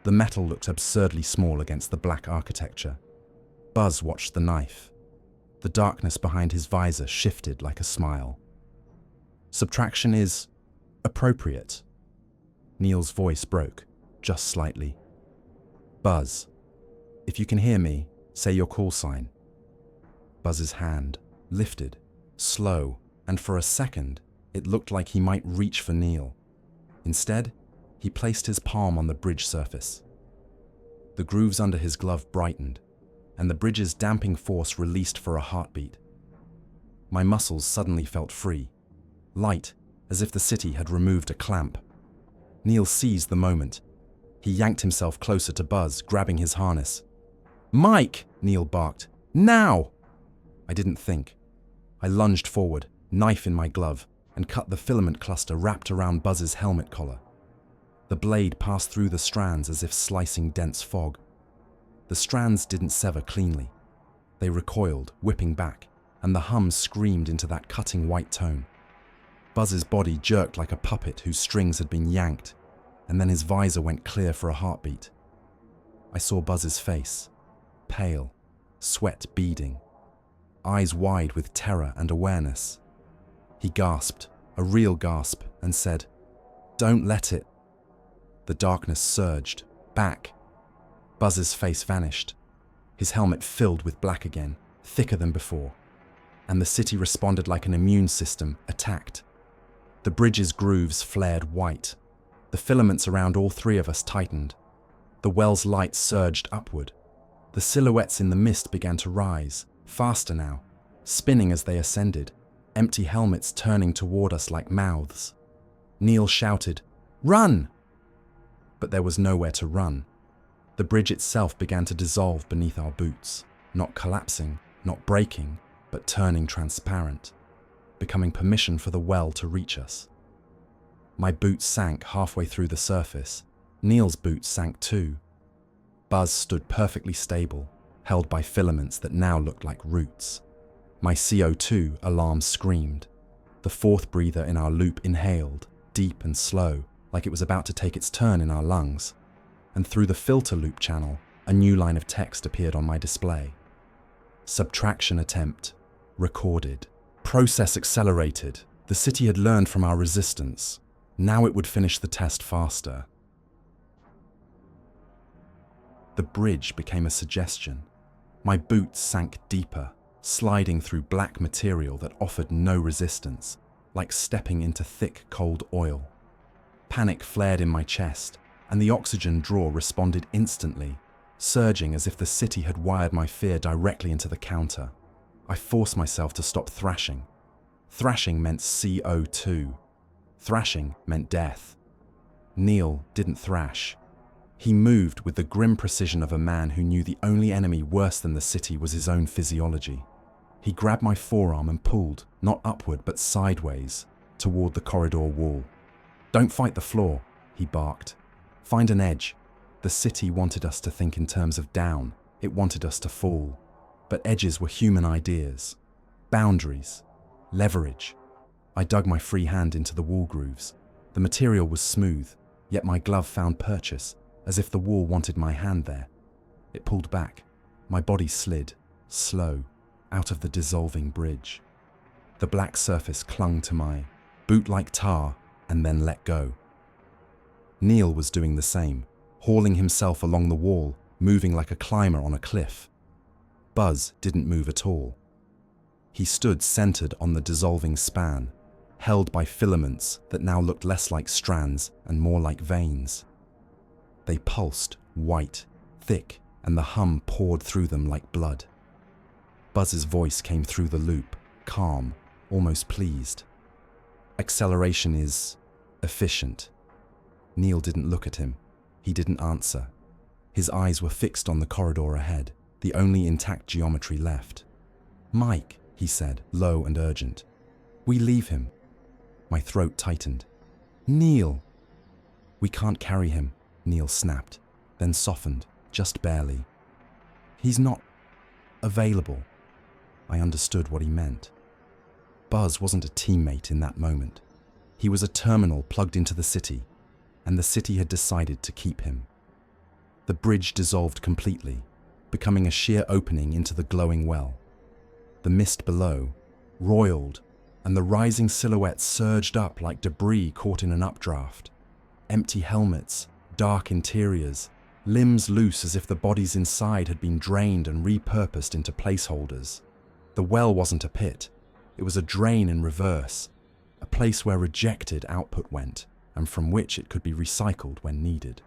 The metal looked absurdly small against the black architecture. Buzz watched the knife. The darkness behind his visor shifted like a smile. Subtraction is appropriate. Neil's voice broke, just slightly. Buzz, if you can hear me, say your call sign. Buzz's hand lifted, slow, and for a second, it looked like he might reach for Neil. Instead, he placed his palm on the bridge surface. The grooves under his glove brightened, and the bridge's damping force released for a heartbeat. My muscles suddenly felt free, light, as if the city had removed a clamp. Neil seized the moment. He yanked himself closer to Buzz, grabbing his harness. "Mike!" Neil barked. "Now!" I didn't think. I lunged forward, knife in my glove, and cut the filament cluster wrapped around Buzz's helmet collar. The blade passed through the strands as if slicing dense fog. The strands didn't sever cleanly. They recoiled, whipping back, and the hum screamed into that cutting white tone. Buzz's body jerked like a puppet whose strings had been yanked, and then his visor went clear for a heartbeat. I saw Buzz's face, pale, sweat beading, eyes wide with terror and awareness. He gasped, a real gasp, and said, "Don't let it." The darkness surged, back. Buzz's face vanished. His helmet filled with black again, thicker than before. And the city responded like an immune system, attacked. The bridge's grooves flared white. The filaments around all three of us tightened. The well's light surged upward. The silhouettes in the mist began to rise, faster now, spinning as they ascended, empty helmets turning toward us like mouths. Neil shouted, "Run!" But there was nowhere to run. The bridge itself began to dissolve beneath our boots, not collapsing, not breaking, but turning transparent, becoming permission for the well to reach us. My boots sank halfway through the surface. Neil's boots sank too. Buzz stood perfectly stable, held by filaments that now looked like roots. My CO2 alarm screamed. The fourth breather in our loop inhaled, deep and slow, like it was about to take its turn in our lungs. And through the filter loop channel, a new line of text appeared on my display. Subtraction attempt, recorded. Process accelerated. The city had learned from our resistance. Now it would finish the test faster. The bridge became a suggestion. My boots sank deeper, sliding through black material that offered no resistance, like stepping into thick, cold oil. Panic flared in my chest, and the oxygen draw responded instantly, surging as if the city had wired my fear directly into the counter. I forced myself to stop thrashing. Thrashing meant CO2. Thrashing meant death. Neil didn't thrash. He moved with the grim precision of a man who knew the only enemy worse than the city was his own physiology. He grabbed my forearm and pulled, not upward but sideways, toward the corridor wall. "Don't fight the floor," he barked. "Find an edge." The city wanted us to think in terms of down. It wanted us to fall. But edges were human ideas. Boundaries. Leverage. I dug my free hand into the wall grooves. The material was smooth, yet my glove found purchase, as if the wall wanted my hand there. It pulled back. My body slid, slow, out of the dissolving bridge. The black surface clung to my boot like tar and then let go. Neil was doing the same, hauling himself along the wall, moving like a climber on a cliff. Buzz didn't move at all. He stood centered on the dissolving span, held by filaments that now looked less like strands and more like veins. They pulsed, white, thick, and the hum poured through them like blood. Buzz's voice came through the loop, calm, almost pleased. Acceleration is efficient. Neil didn't look at him. He didn't answer. His eyes were fixed on the corridor ahead, the only intact geometry left. "Mike," he said, low and urgent. "We leave him." My throat tightened. "Neil!" "We can't carry him," Neil snapped, then softened, just barely. "He's not available." I understood what he meant. Buzz wasn't a teammate in that moment. He was a terminal plugged into the city, and the city had decided to keep him. The bridge dissolved completely, becoming a sheer opening into the glowing well. The mist below roiled, and the rising silhouettes surged up like debris caught in an updraft. Empty helmets, dark interiors, limbs loose as if the bodies inside had been drained and repurposed into placeholders. The well wasn't a pit. It was a drain in reverse, a place where rejected output went, and from which it could be recycled when needed.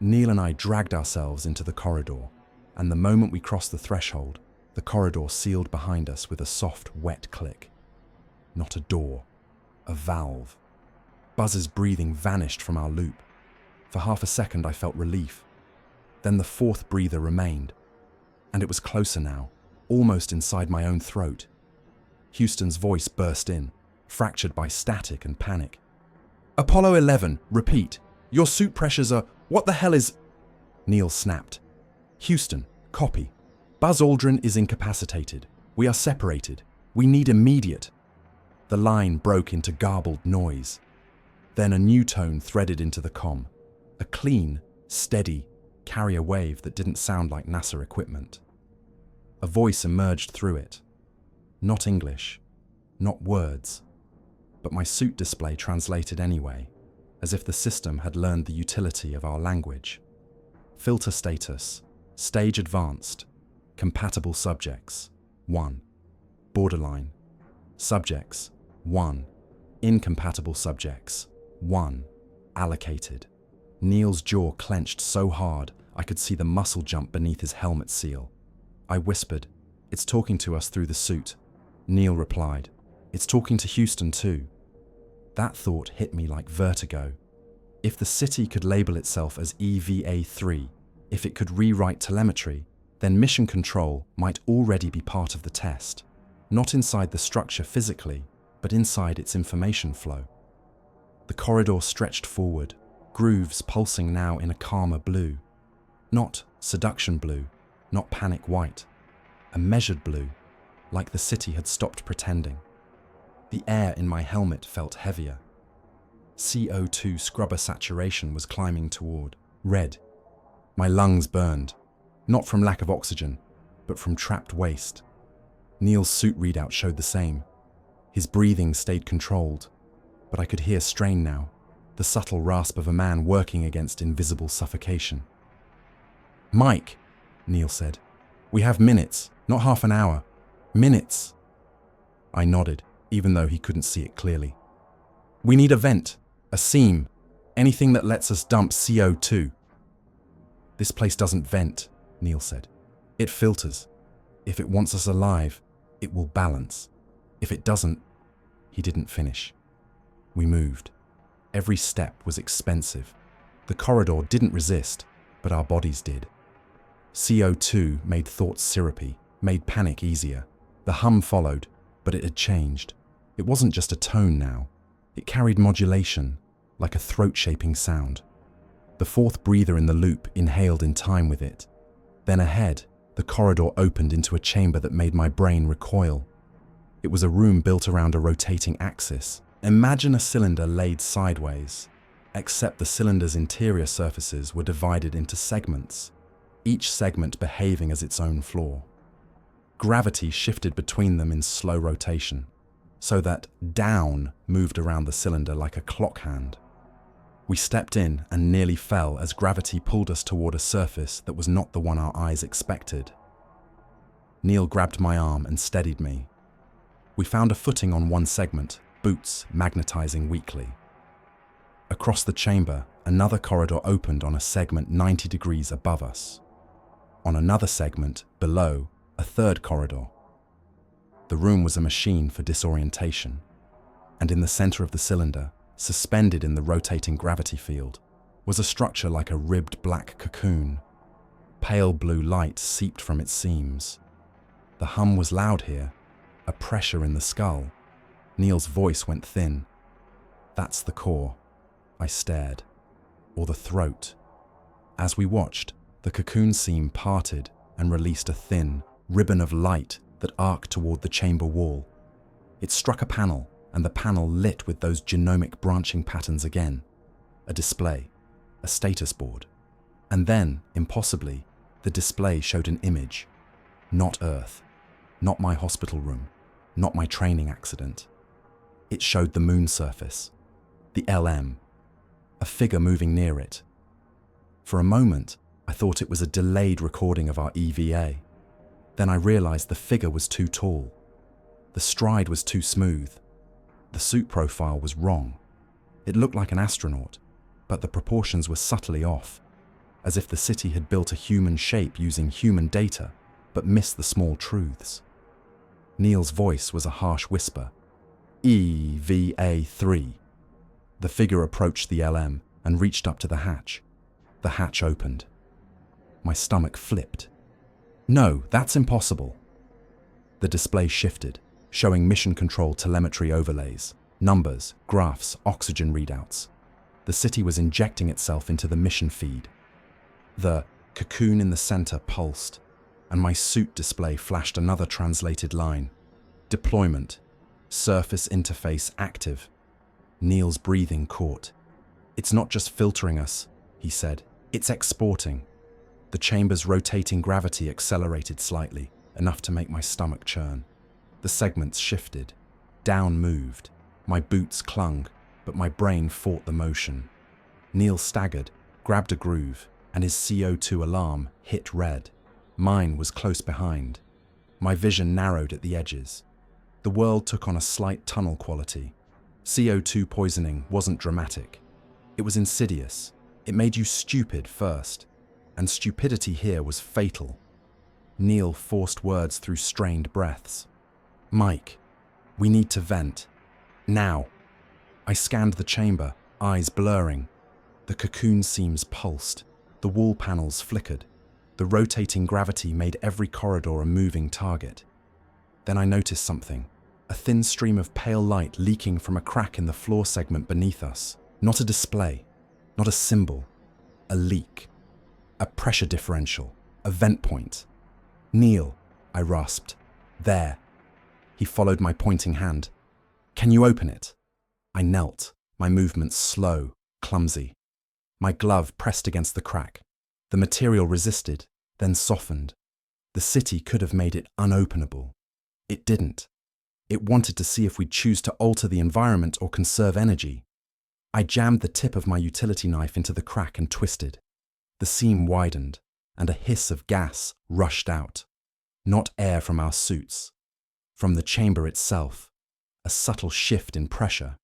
Neil and I dragged ourselves into the corridor, and the moment we crossed the threshold, the corridor sealed behind us with a soft, wet click. Not a door, a valve. Buzz's breathing vanished from our loop. For half a second I felt relief. Then the fourth breather remained, and it was closer now, almost inside my own throat. Houston's voice burst in, fractured by static and panic. "Apollo 11, repeat. Your suit pressures are... What the hell is..." Neil snapped. "Houston, copy. Buzz Aldrin is incapacitated. We are separated. We need immediate..." The line broke into garbled noise. Then a new tone threaded into the comm. A clean, steady carrier wave that didn't sound like NASA equipment. A voice emerged through it. Not English, not words, but my suit display translated anyway, as if the system had learned the utility of our language. Filter status, stage advanced, compatible subjects, 1. Borderline, subjects, 1. Incompatible subjects, 1. Allocated. Neil's jaw clenched so hard I could see the muscle jump beneath his helmet seal. I whispered, "It's talking to us through the suit." Neil replied, "It's talking to Houston too." That thought hit me like vertigo. If the city could label itself as EVA-3, if it could rewrite telemetry, then mission control might already be part of the test. Not inside the structure physically, but inside its information flow. The corridor stretched forward, grooves pulsing now in a calmer blue. Not seduction blue, not panic white. A measured blue, like the city had stopped pretending. The air in my helmet felt heavier. CO2 scrubber saturation was climbing toward red. My lungs burned, not from lack of oxygen, but from trapped waste. Neil's suit readout showed the same. His breathing stayed controlled, but I could hear strain now, the subtle rasp of a man working against invisible suffocation. "Mike," Neil said, "we have minutes, not half an hour. Minutes." I nodded, even though he couldn't see it clearly. "We need a vent, a seam, anything that lets us dump CO2. "This place doesn't vent," Neil said. "It filters. If it wants us alive, it will balance. If it doesn't..." He didn't finish. We moved. Every step was expensive. The corridor didn't resist, but our bodies did. CO2 made thoughts syrupy, made panic easier. The hum followed, but it had changed. It wasn't just a tone now. It carried modulation, like a throat-shaping sound. The fourth breather in the loop inhaled in time with it. Then ahead, the corridor opened into a chamber that made my brain recoil. It was a room built around a rotating axis. Imagine a cylinder laid sideways, except the cylinder's interior surfaces were divided into segments, each segment behaving as its own floor. Gravity shifted between them in slow rotation, so that down moved around the cylinder like a clock hand. We stepped in and nearly fell as gravity pulled us toward a surface that was not the one our eyes expected. Neil grabbed my arm and steadied me. We found a footing on one segment, boots magnetizing weakly. Across the chamber, another corridor opened on a segment 90 degrees above us. On another segment, below, a third corridor. The room was a machine for disorientation, and in the center of the cylinder, suspended in the rotating gravity field, was a structure like a ribbed black cocoon. Pale blue light seeped from its seams. The hum was loud here, a pressure in the skull. Neil's voice went thin. That's the core. I stared. Or the throat. As we watched, the cocoon seam parted and released a thin ribbon of light that arced toward the chamber wall. It struck a panel, and the panel lit with those genomic branching patterns again. A display, a status board. And then, impossibly, the display showed an image. Not Earth, not my hospital room, not my training accident. It showed the moon surface, the LM, a figure moving near it. For a moment, I thought it was a delayed recording of our EVA. Then I realized the figure was too tall. The stride was too smooth. The suit profile was wrong. It looked like an astronaut, but the proportions were subtly off, as if the city had built a human shape using human data, but missed the small truths. Neil's voice was a harsh whisper. EVA-3. The figure approached the LM and reached up to the hatch. The hatch opened. My stomach flipped. No, that's impossible. The display shifted, showing mission control telemetry overlays, numbers, graphs, oxygen readouts. The city was injecting itself into the mission feed. The cocoon in the center pulsed, and my suit display flashed another translated line. Deployment. Surface interface active. Neil's breathing caught. It's not just filtering us, he said. It's exporting. The chamber's rotating gravity accelerated slightly, enough to make my stomach churn. The segments shifted. Down moved. My boots clung, but my brain fought the motion. Neil staggered, grabbed a groove, and his CO2 alarm hit red. Mine was close behind. My vision narrowed at the edges. The world took on a slight tunnel quality. CO2 poisoning wasn't dramatic. It was insidious. It made you stupid first, and stupidity here was fatal. Neil forced words through strained breaths. Mike, we need to vent. Now. I scanned the chamber, eyes blurring. The cocoon seams pulsed. The wall panels flickered. The rotating gravity made every corridor a moving target. Then I noticed something. A thin stream of pale light leaking from a crack in the floor segment beneath us. Not a display, not a symbol, a leak. A pressure differential, a vent point. Neil, I rasped. There. He followed my pointing hand. Can you open it? I knelt, my movements slow, clumsy. My glove pressed against the crack. The material resisted, then softened. The city could have made it unopenable. It didn't. It wanted to see if we'd choose to alter the environment or conserve energy. I jammed the tip of my utility knife into the crack and twisted. The seam widened, and a hiss of gas rushed out. Not air from our suits. From the chamber itself, a subtle shift in pressure.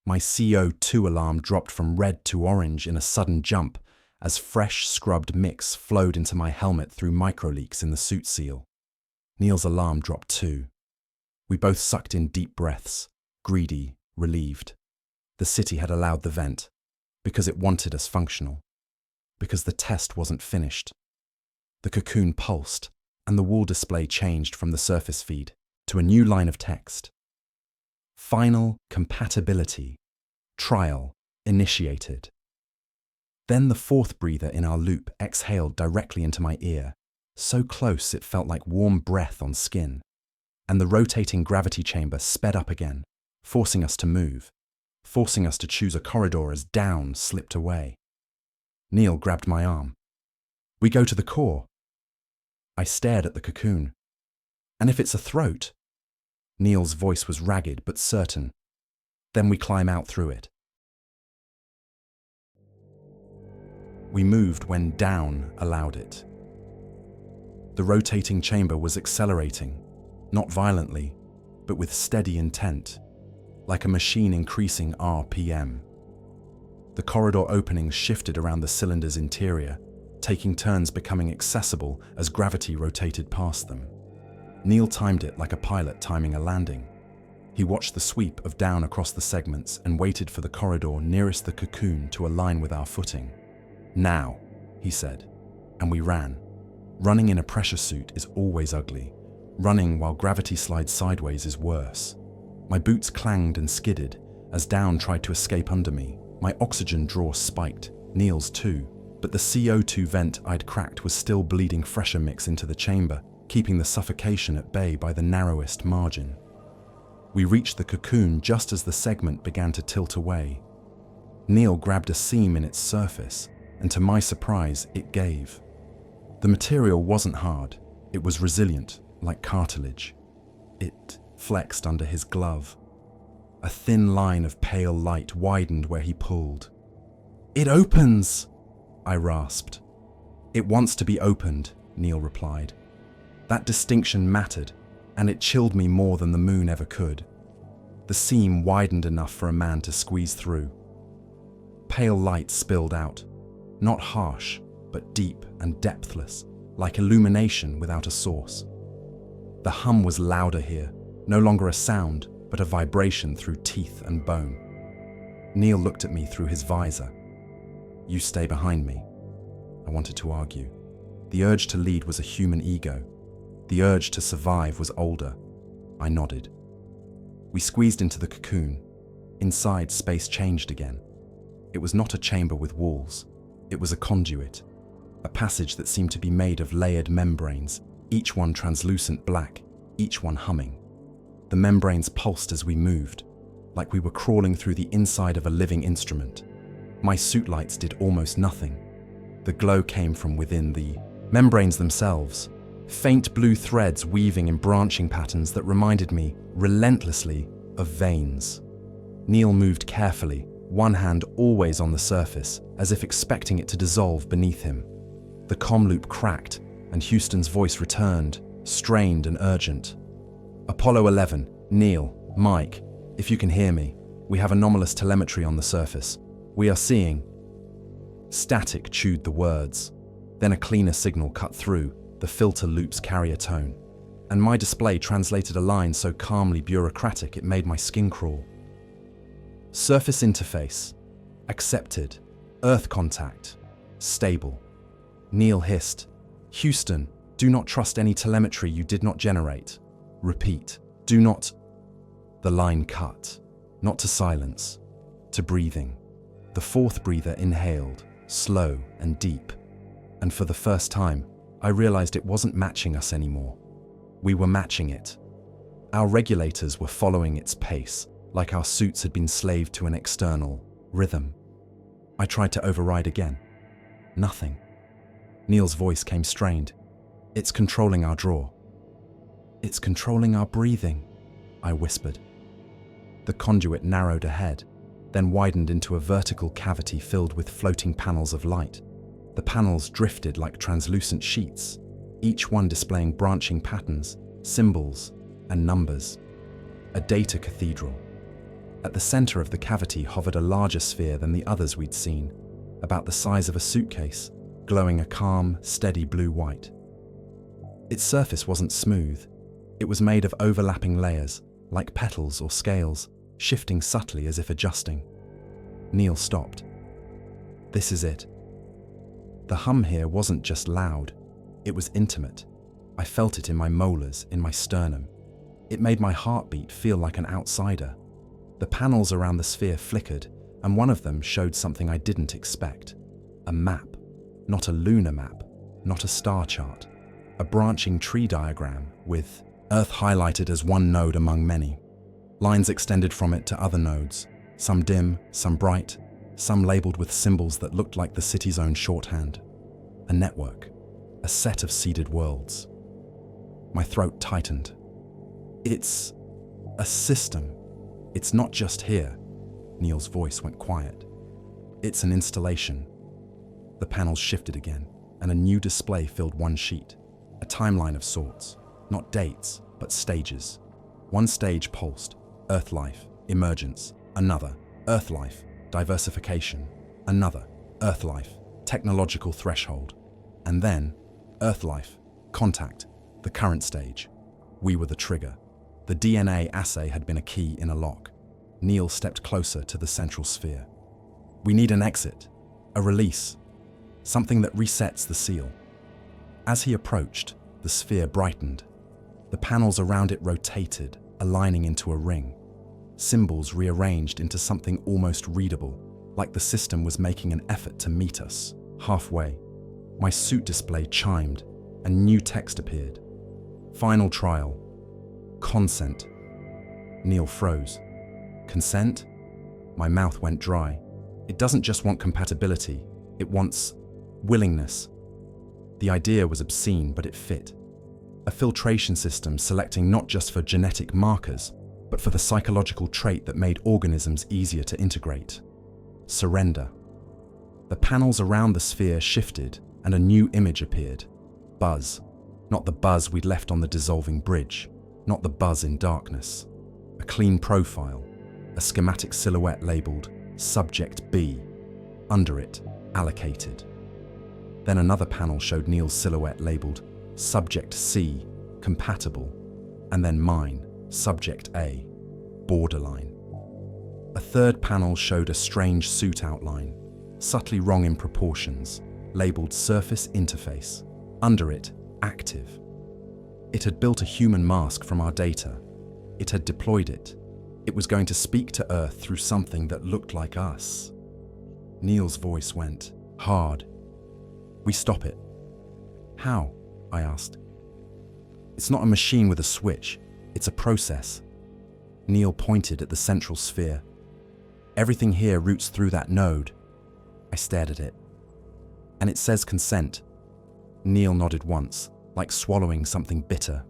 My CO2 alarm dropped from red to orange in a sudden jump as fresh scrubbed mix flowed into my helmet through microleaks in the suit seal. Neil's alarm dropped too. We both sucked in deep breaths, greedy, relieved. The city had allowed the vent, because it wanted us functional, because the test wasn't finished. The cocoon pulsed, and the wall display changed from the surface feed to a new line of text. Final compatibility. Trial initiated. Then the fourth breather in our loop exhaled directly into my ear, so close it felt like warm breath on skin. And the rotating gravity chamber sped up again, forcing us to move, forcing us to choose a corridor as down slipped away. Neil grabbed my arm. We go to the core. I stared at the cocoon. And if it's a throat? Neil's voice was ragged but certain. Then we climb out through it. We moved when down allowed it. The rotating chamber was accelerating, not violently, but with steady intent, like a machine increasing RPM. The corridor openings shifted around the cylinder's interior, taking turns becoming accessible as gravity rotated past them. Neil timed it like a pilot timing a landing. He watched the sweep of down across the segments and waited for the corridor nearest the cocoon to align with our footing. "Now," he said, and we ran. Running in a pressure suit is always ugly. Running while gravity slides sideways is worse. My boots clanged and skidded as down tried to escape under me. My oxygen draw spiked, Neil's too, but the CO2 vent I'd cracked was still bleeding fresher mix into the chamber, keeping the suffocation at bay by the narrowest margin. We reached the cocoon just as the segment began to tilt away. Neil grabbed a seam in its surface, and to my surprise, it gave. The material wasn't hard, it was resilient, like cartilage. It flexed under his glove. A thin line of pale light widened where he pulled. "It opens!" I rasped. "It wants to be opened," Neil replied. That distinction mattered, and it chilled me more than the moon ever could. The seam widened enough for a man to squeeze through. Pale light spilled out, not harsh, but deep and depthless, like illumination without a source. The hum was louder here, no longer a sound, but a vibration through teeth and bone. Neil looked at me through his visor. "You stay behind me," I wanted to argue. The urge to lead was a human ego. The urge to survive was older. I nodded. We squeezed into the cocoon. Inside, space changed again. It was not a chamber with walls. It was a conduit, a passage that seemed to be made of layered membranes, each one translucent black, each one humming. The membranes pulsed as we moved, like we were crawling through the inside of a living instrument. My suit lights did almost nothing. The glow came from within the membranes themselves, faint blue threads weaving in branching patterns that reminded me, relentlessly, of veins. Neil moved carefully, one hand always on the surface, as if expecting it to dissolve beneath him. The comm loop cracked, and Houston's voice returned, strained and urgent. "Apollo 11, Neil, Mike, if you can hear me, we have anomalous telemetry on the surface. We are seeing..." Static chewed the words. Then a cleaner signal cut through, the filter loop's carrier tone. And my display translated a line so calmly bureaucratic it made my skin crawl. "Surface interface. Accepted. Earth contact. Stable." Neil hissed. "Houston, do not trust any telemetry you did not generate. Repeat, do not..." The line cut, not to silence, to breathing. The fourth breather inhaled, slow and deep. And for the first time, I realized it wasn't matching us anymore. We were matching it. Our regulators were following its pace, like our suits had been slaved to an external rhythm. I tried to override again. Nothing. Neil's voice came strained. "It's controlling our draw." "It's controlling our breathing," I whispered. The conduit narrowed ahead, then widened into a vertical cavity filled with floating panels of light. The panels drifted like translucent sheets, each one displaying branching patterns, symbols, and numbers. A data cathedral. At the center of the cavity hovered a larger sphere than the others we'd seen, about the size of a suitcase, glowing a calm, steady blue-white. Its surface wasn't smooth. It was made of overlapping layers, like petals or scales, shifting subtly as if adjusting. Neil stopped. "This is it." The hum here wasn't just loud, it was intimate. I felt it in my molars, in my sternum. It made my heartbeat feel like an outsider. The panels around the sphere flickered, and one of them showed something I didn't expect. A map. Not a lunar map, not a star chart. A branching tree diagram with Earth highlighted as one node among many. Lines extended from it to other nodes, some dim, some bright, some labeled with symbols that looked like the city's own shorthand. A network, a set of seeded worlds. My throat tightened. "It's a system. It's not just here." Neil's voice went quiet. "It's an installation." The panels shifted again, and a new display filled one sheet. A a timeline of sorts, not dates, but stages. One stage pulsed, Earth life, emergence. Another, Earth life, diversification. Another, Earth life, technological threshold. And then, Earth life, contact, the current stage. We were the trigger. The DNA assay had been a key in a lock. Neil stepped closer to the central sphere. We need an exit, a release, something that resets the seal. As he approached, the sphere brightened. The panels around it rotated, aligning into a ring. Symbols rearranged into something almost readable, like the system was making an effort to meet us. Halfway, my suit display chimed, and new text appeared. Final trial. Consent. Neil froze. Consent? My mouth went dry. It doesn't just want compatibility, it wants willingness. The idea was obscene, but it fit. A filtration system selecting not just for genetic markers, but for the psychological trait that made organisms easier to integrate. Surrender. The panels around the sphere shifted, and a new image appeared. Buzz. Not the buzz we'd left on the dissolving bridge, not the buzz in darkness. A clean profile, a schematic silhouette labeled Subject B. Under it, allocated. Then another panel showed Neil's silhouette labeled Subject C, compatible, and then mine, Subject A, borderline. A third panel showed a strange suit outline, subtly wrong in proportions, labeled Surface Interface. Under it, active. It had built a human mask from our data. It had deployed it. It was going to speak to Earth through something that looked like us. Neil's voice went hard. We stop it. How? I asked. It's not a machine with a switch. It's a process. Neil pointed at the central sphere. Everything here routes through that node. I stared at it. And it says consent. Neil nodded once, like swallowing something bitter.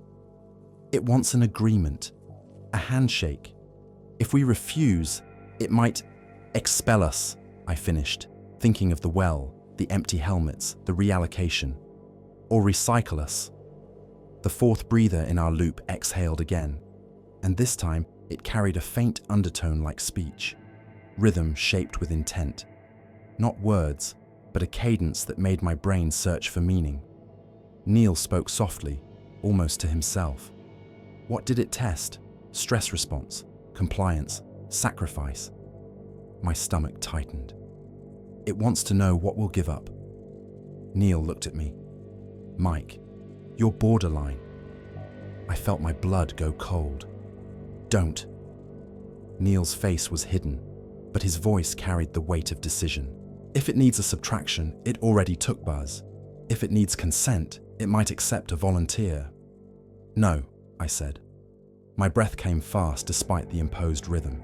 It wants an agreement, a handshake. If we refuse, it might expel us, I finished, thinking of the well, the empty helmets, the reallocation. Or recycle us. The fourth breather in our loop exhaled again, and this time it carried a faint undertone like speech, rhythm shaped with intent. Not words, but a cadence that made my brain search for meaning. Neil spoke softly, almost to himself. What did it test? Stress response, compliance, sacrifice. My stomach tightened. It wants to know what we'll give up. Neil looked at me. Mike, you're borderline. I felt my blood go cold. Don't. Neil's face was hidden, but his voice carried the weight of decision. If it needs a subtraction, it already took Buzz. If it needs consent, it might accept a volunteer. No, I said. My breath came fast despite the imposed rhythm.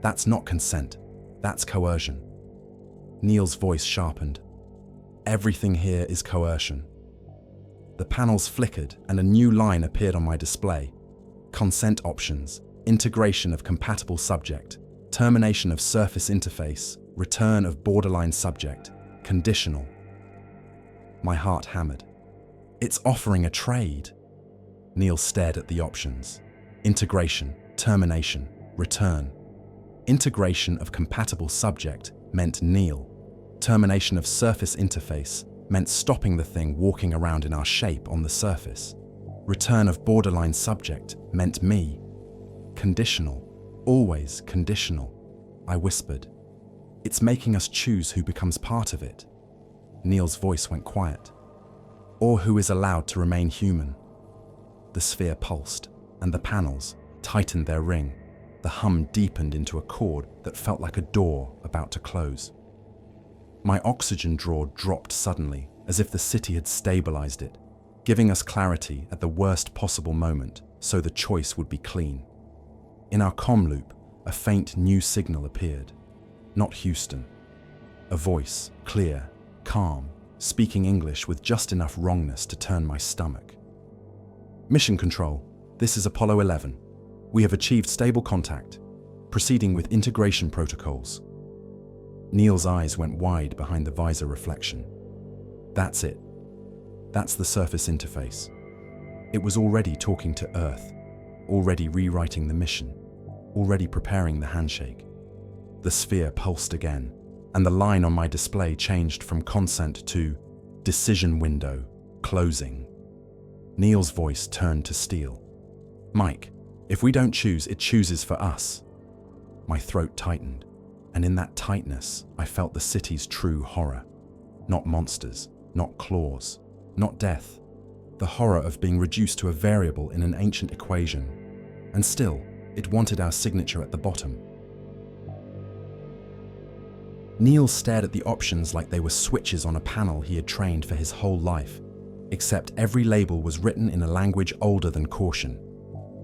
That's not consent. That's coercion. Neil's voice sharpened. Everything here is coercion. The panels flickered and a new line appeared on my display. Consent options, integration of compatible subject, termination of surface interface, return of borderline subject, conditional. My heart hammered. It's offering a trade. Neil stared at the options. Integration, termination, return. Integration of compatible subject meant Neil. Termination of surface interface meant stopping the thing walking around in our shape on the surface. Return of borderline subject meant me. Conditional, always conditional, I whispered. It's making us choose who becomes part of it. Neil's voice went quiet. Or who is allowed to remain human. The sphere pulsed, and the panels tightened their ring. The hum deepened into a chord that felt like a door about to close. My oxygen draw dropped suddenly, as if the city had stabilized it, giving us clarity at the worst possible moment, so the choice would be clean. In our comm loop, a faint new signal appeared. Not Houston. A voice, clear, calm, speaking English with just enough wrongness to turn my stomach. Mission Control, this is Apollo 11. We have achieved stable contact, proceeding with integration protocols. Neil's eyes went wide behind the visor reflection. That's it. That's the surface interface. It was already talking to Earth, already rewriting the mission, already preparing the handshake. The sphere pulsed again, and the line on my display changed from consent to decision window closing. Neil's voice turned to steel. Mike, if we don't choose, it chooses for us. My throat tightened, and in that tightness, I felt the city's true horror. Not monsters, not claws, not death. The horror of being reduced to a variable in an ancient equation. And still, it wanted our signature at the bottom. Neil stared at the options like they were switches on a panel he had trained for his whole life, except every label was written in a language older than caution.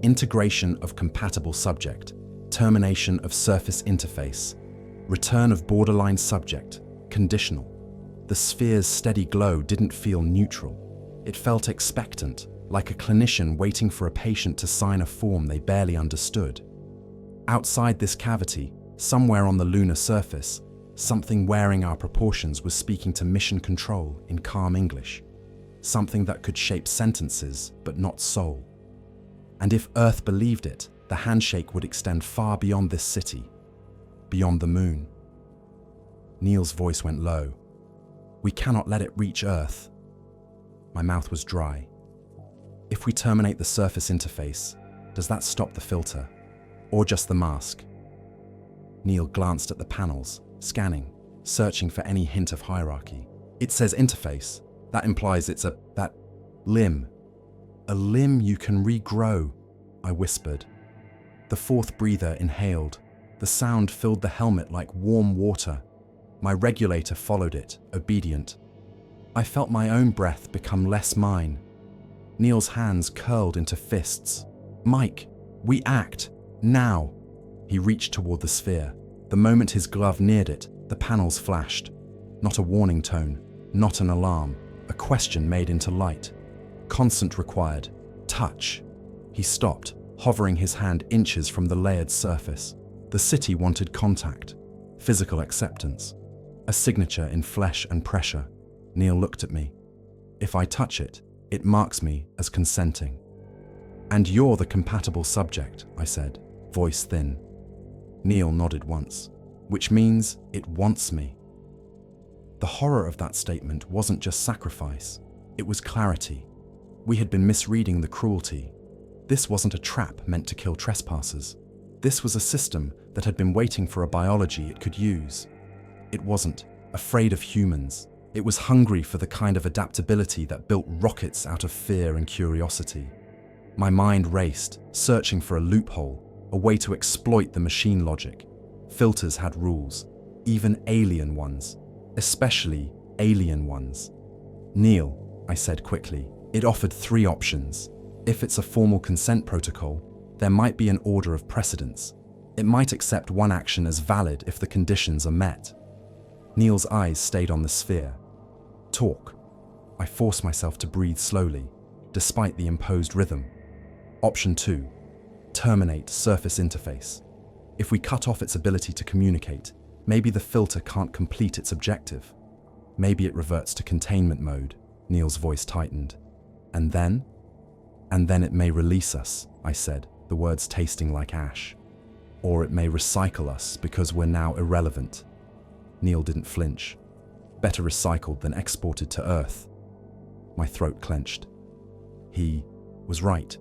Integration of compatible subject, termination of surface interface, return of borderline subject, conditional. The sphere's steady glow didn't feel neutral. It felt expectant, like a clinician waiting for a patient to sign a form they barely understood. Outside this cavity, somewhere on the lunar surface, something wearing our proportions was speaking to mission control in calm English. Something that could shape sentences, but not soul. And if Earth believed it, the handshake would extend far beyond this city, beyond the moon. Neil's voice went low. We cannot let it reach Earth. My mouth was dry. If we terminate the surface interface, does that stop the filter? Or just the mask? Neil glanced at the panels, scanning, searching for any hint of hierarchy. It says interface. That implies it's that limb. A limb you can regrow, I whispered. The fourth breather inhaled. The sound filled the helmet like warm water. My regulator followed it, obedient. I felt my own breath become less mine. Neil's hands curled into fists. Mike, we act, now. He reached toward the sphere. The moment his glove neared it, the panels flashed. Not a warning tone, not an alarm, a question made into light. Consent required. Touch. He stopped, hovering his hand inches from the layered surface. The city wanted contact, physical acceptance, a signature in flesh and pressure. Neil looked at me. If I touch it, it marks me as consenting. And you're the compatible subject, I said, voice thin. Neil nodded once, which means it wants me. The horror of that statement wasn't just sacrifice, it was clarity. We had been misreading the cruelty. This wasn't a trap meant to kill trespassers. This was a system that had been waiting for a biology it could use. It wasn't afraid of humans. It was hungry for the kind of adaptability that built rockets out of fear and curiosity. My mind raced, searching for a loophole, a way to exploit the machine logic. Filters had rules, even alien ones, especially alien ones. Neil, I said quickly, it offered 3 options. If it's a formal consent protocol, there might be an order of precedence. It might accept one action as valid if the conditions are met. Neil's eyes stayed on the sphere. Talk. I forced myself to breathe slowly, despite the imposed rhythm. Option 2. Terminate surface interface. If we cut off its ability to communicate, maybe the filter can't complete its objective. Maybe it reverts to containment mode. Neil's voice tightened. And then? And then it may release us, I said, the words tasting like ash. Or it may recycle us because we're now irrelevant. Neil didn't flinch. Better recycled than exported to Earth. My throat clenched. He was right.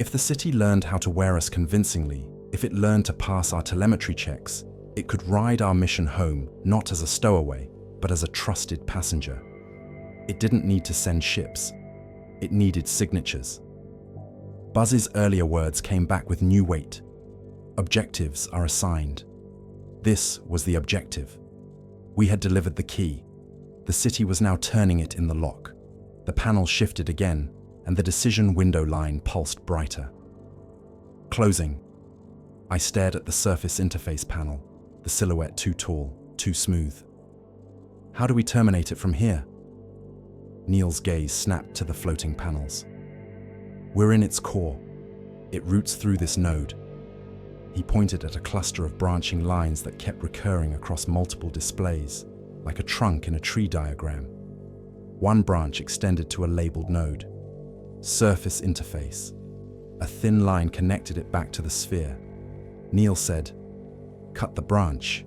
If the city learned how to wear us convincingly, if it learned to pass our telemetry checks, it could ride our mission home not as a stowaway, but as a trusted passenger. It didn't need to send ships. It needed signatures. Buzz's earlier words came back with new weight. Objectives are assigned. This was the objective. We had delivered the key. The city was now turning it in the lock. The panel shifted again, and the decision window line pulsed brighter. Closing. I stared at the surface interface panel, the silhouette too tall, too smooth. How do we terminate it from here? Neil's gaze snapped to the floating panels. We're in its core. It roots through this node. He pointed at a cluster of branching lines that kept recurring across multiple displays, like a trunk in a tree diagram. One branch extended to a labeled node. Surface interface. A thin line connected it back to the sphere. Neil said, "Cut the branch."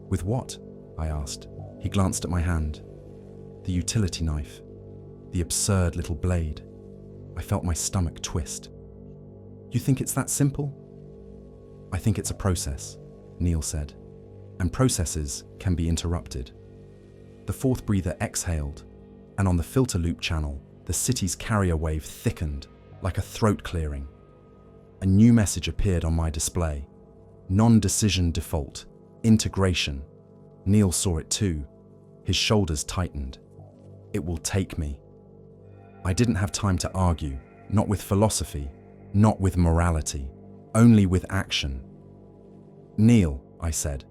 "With what?" I asked. He glanced at my hand. The utility knife. The absurd little blade. I felt my stomach twist. "You think it's that simple?" "I think it's a process," Neil said. "And processes can be interrupted." The fourth breather exhaled, and on the filter loop channel, the city's carrier wave thickened like a throat clearing. A new message appeared on my display. Non-decision default. Integration. Neil saw it too. His shoulders tightened. "It will take me." I didn't have time to argue, not with philosophy, not with morality, only with action. "Neil," I said,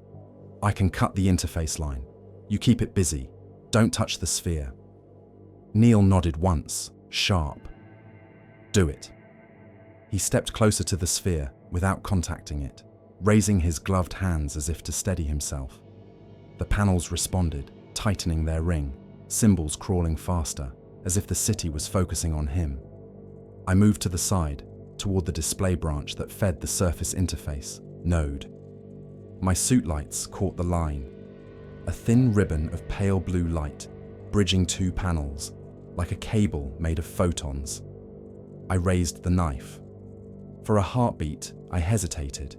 "I can cut the interface line. You keep it busy. Don't touch the sphere." Neil nodded once, sharp. "Do it." He stepped closer to the sphere without contacting it, raising his gloved hands as if to steady himself. The panels responded, tightening their ring, symbols crawling faster, as if the city was focusing on him. I moved to the side, toward the display branch that fed the surface interface node. My suit lights caught the line. A thin ribbon of pale blue light, bridging two panels, like a cable made of photons. I raised the knife. For a heartbeat, I hesitated,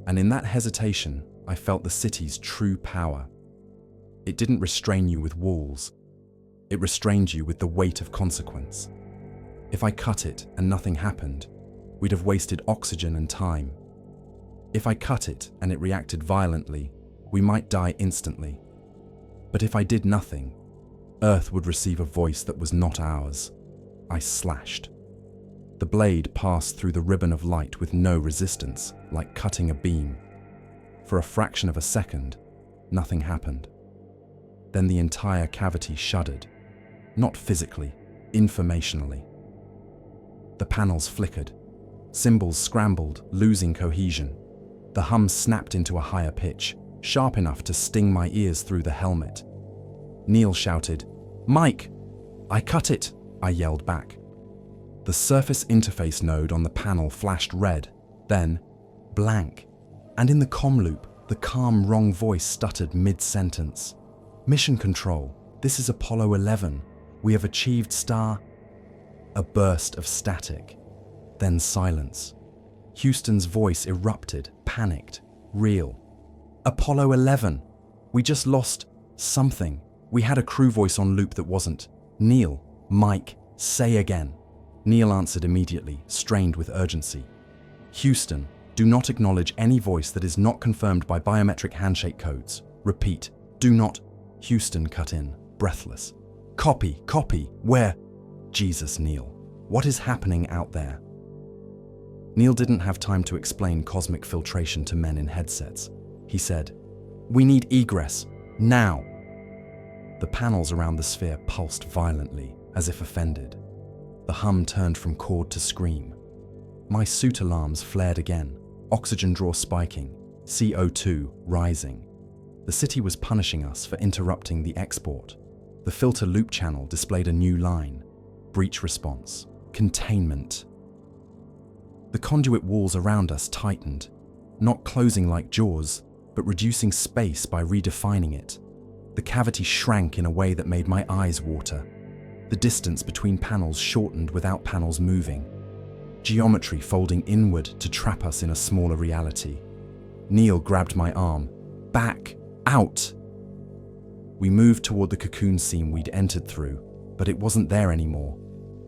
and in that hesitation, I felt the city's true power. It didn't restrain you with walls. It restrained you with the weight of consequence. If I cut it and nothing happened, we'd have wasted oxygen and time. If I cut it and it reacted violently, we might die instantly. But if I did nothing, Earth would receive a voice that was not ours. I slashed. The blade passed through the ribbon of light with no resistance, like cutting a beam. For a fraction of a second, nothing happened. Then the entire cavity shuddered. Not physically, informationally. The panels flickered. Symbols scrambled, losing cohesion. The hum snapped into a higher pitch, sharp enough to sting my ears through the helmet. Neil shouted, "Mike!" "I cut it!" I yelled back. The surface interface node on the panel flashed red, then blank. And in the comm loop, the calm, wrong voice stuttered mid-sentence. "Mission Control, this is Apollo 11. We have achieved star..." A burst of static, then silence. Houston's voice erupted, panicked, real. "Apollo 11. We just lost something." We had a crew voice on loop that wasn't. "Neil, Mike, say again." Neil answered immediately, strained with urgency. "Houston, do not acknowledge any voice that is not confirmed by biometric handshake codes. Repeat, do not..." Houston cut in, breathless. Copy, where?" "Jesus, Neil, what is happening out there?" Neil didn't have time to explain cosmic filtration to men in headsets. He said, "We need egress, now." The panels around the sphere pulsed violently, as if offended. The hum turned from chord to scream. My suit alarms flared again, oxygen draw spiking, CO2 rising. The city was punishing us for interrupting the export. The filter loop channel displayed a new line: breach response, containment. The conduit walls around us tightened, not closing like jaws, but reducing space by redefining it. The cavity shrank in a way that made my eyes water. The distance between panels shortened without panels moving. Geometry folding inward to trap us in a smaller reality. Neil grabbed my arm. "Back! Out!" We moved toward the cocoon seam we'd entered through, but it wasn't there anymore.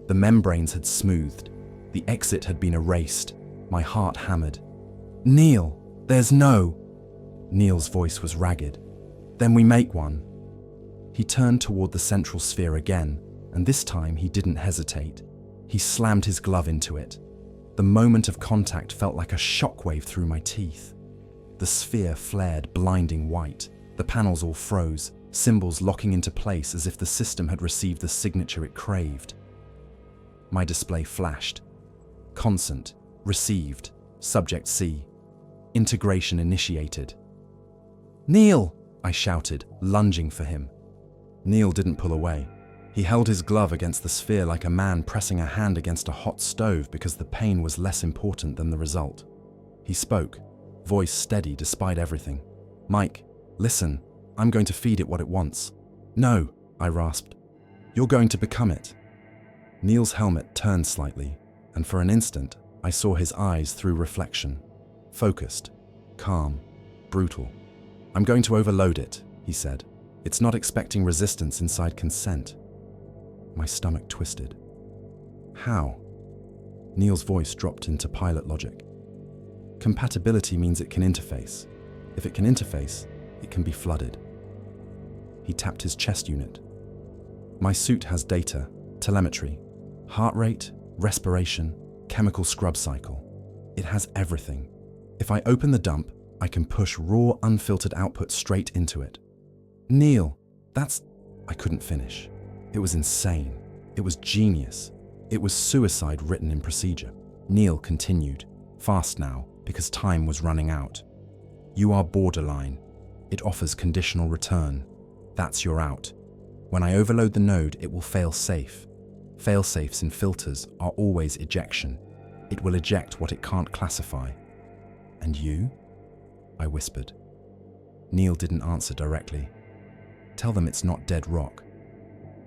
The membranes had smoothed. The exit had been erased. My heart hammered. "Neil, there's no..." Neil's voice was ragged. "Then we make one." He turned toward the central sphere again, and this time he didn't hesitate. He slammed his glove into it. The moment of contact felt like a shockwave through my teeth. The sphere flared blinding white. The panels all froze, symbols locking into place as if the system had received the signature it craved. My display flashed. Consent, received, subject C. Integration initiated. "Neil!" I shouted, lunging for him. Neil didn't pull away. He held his glove against the sphere like a man pressing a hand against a hot stove because the pain was less important than the result. He spoke, voice steady despite everything. "Mike, listen, I'm going to feed it what it wants." "No," I rasped. "You're going to become it." Neil's helmet turned slightly, and for an instant, I saw his eyes through reflection. Focused, calm, brutal. "I'm going to overload it," he said. "It's not expecting resistance inside consent." My stomach twisted. "How?" Neil's voice dropped into pilot logic. "Compatibility means it can interface. If it can interface, it can be flooded." He tapped his chest unit. "My suit has data, telemetry, heart rate, respiration, chemical scrub cycle. It has everything. If I open the dump, I can push raw, unfiltered output straight into it." "Neil, that's..." I couldn't finish. It was insane. It was genius. It was suicide written in procedure. Neil continued, fast now, because time was running out. "You are borderline. It offers conditional return. That's your out. When I overload the node, it will fail safe. Failsafes in filters are always ejection. It will eject what it can't classify." "And you?" I whispered. Neil didn't answer directly. "Tell them it's not dead rock."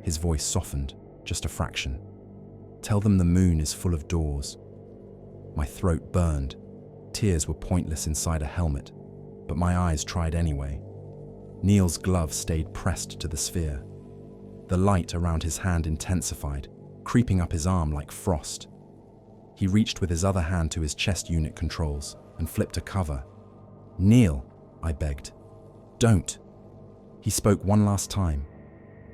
His voice softened, just a fraction. "Tell them the moon is full of doors." My throat burned. Tears were pointless inside a helmet, but my eyes tried anyway. Neil's glove stayed pressed to the sphere. The light around his hand intensified, creeping up his arm like frost. He reached with his other hand to his chest unit controls and flipped a cover. "Neil," I begged. "Don't." He spoke one last time.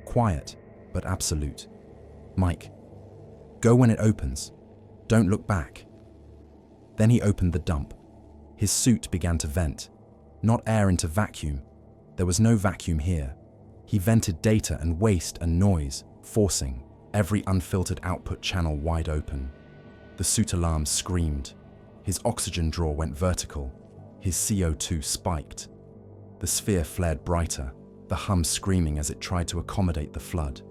Quiet, but absolute. "Mike, go when it opens. Don't look back." Then he opened the dump. His suit began to vent. Not air into vacuum. There was no vacuum here. He vented data and waste and noise, forcing every unfiltered output channel wide open. The suit alarm screamed. His oxygen drawer went vertical. His CO2 spiked. The sphere flared brighter, the hum screaming as it tried to accommodate the flood.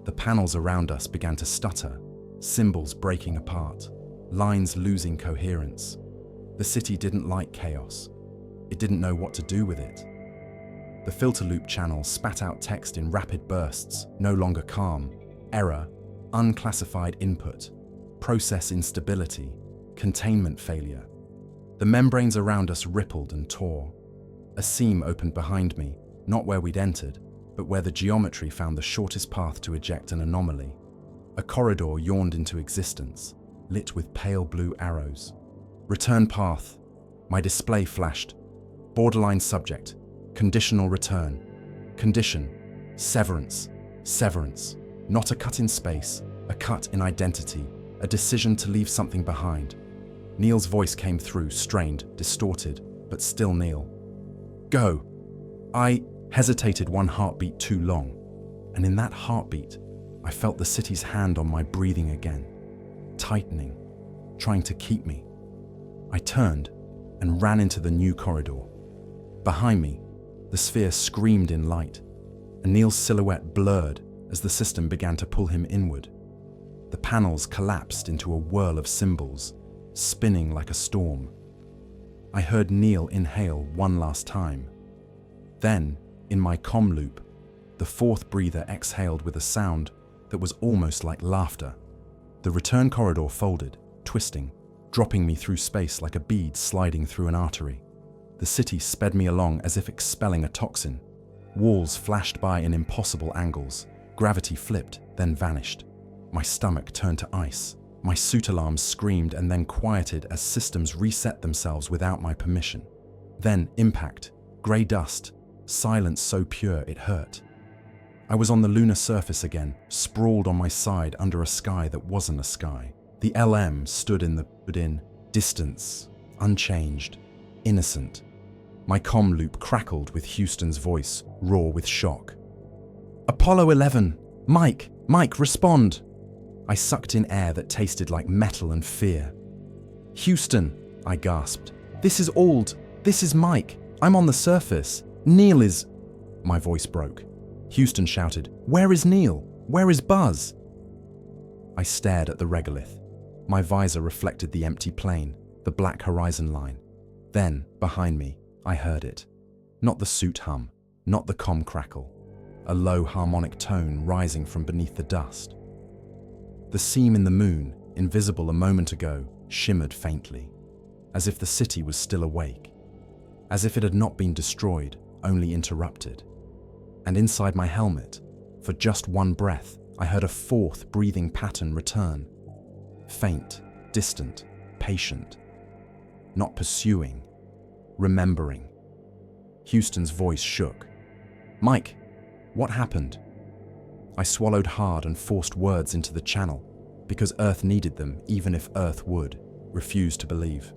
The panels around us began to stutter, symbols breaking apart, lines losing coherence. The city didn't like chaos. It didn't know what to do with it. The filter loop channel spat out text in rapid bursts, no longer calm. Error, unclassified input, process instability, containment failure. The membranes around us rippled and tore. A seam opened behind me, not where we'd entered, but where the geometry found the shortest path to eject an anomaly. A corridor yawned into existence, lit with pale blue arrows. "Return path." My display flashed. Borderline subject. Conditional return. Condition. Severance. Severance. Not a cut in space, a cut in identity, a decision to leave something behind. Neil's voice came through, strained, distorted, but still Neil. "Go." I hesitated one heartbeat too long, and in that heartbeat, I felt the city's hand on my breathing again, tightening, trying to keep me. I turned and ran into the new corridor. Behind me, the sphere screamed in light, and Neil's silhouette blurred as the system began to pull him inward. The panels collapsed into a whirl of symbols, spinning like a storm. I heard Neil inhale one last time. Then, in my comm loop, the fourth breather exhaled with a sound that was almost like laughter. The return corridor folded, twisting, dropping me through space like a bead sliding through an artery. The city sped me along as if expelling a toxin. Walls flashed by in impossible angles. Gravity flipped, then vanished. My stomach turned to ice. My suit alarms screamed and then quieted as systems reset themselves without my permission. Then impact, grey dust, silence so pure it hurt. I was on the lunar surface again, sprawled on my side under a sky that wasn't a sky. The LM stood in distance, unchanged, innocent. My comm loop crackled with Houston's voice, raw with shock. "Apollo 11! Mike! Mike, respond!" I sucked in air that tasted like metal and fear. "Houston," I gasped. "This is Ald. This is Mike. I'm on the surface. Neil is..." My voice broke. Houston shouted, "Where is Neil? Where is Buzz? I stared at the regolith. My visor reflected the empty plain, the black horizon line. Then, behind me, I heard it. Not the suit hum, not the comm crackle. A low harmonic tone rising from beneath the dust. The seam in the moon, invisible a moment ago, shimmered faintly, as if the city was still awake, as if it had not been destroyed, only interrupted. And inside my helmet, for just one breath, I heard a fourth breathing pattern return. Faint, distant, patient. Not pursuing, remembering. Houston's voice shook. Mike, what happened? I swallowed hard and forced words into the channel, because Earth needed them even if Earth would, refused to believe.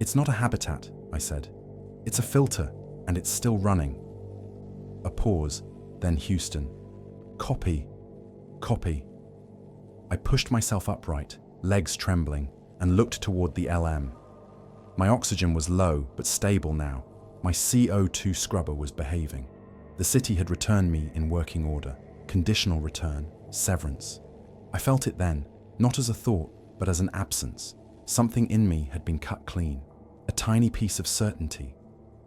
It's not a habitat, I said. It's a filter, and it's still running. A pause, then Houston. Copy. Copy. I pushed myself upright, legs trembling, and looked toward the LM. My oxygen was low, but stable now. My CO2 scrubber was behaving. The city had returned me in working order. Conditional return, severance. I felt it then, not as a thought, but as an absence. Something in me had been cut clean. A tiny piece of certainty.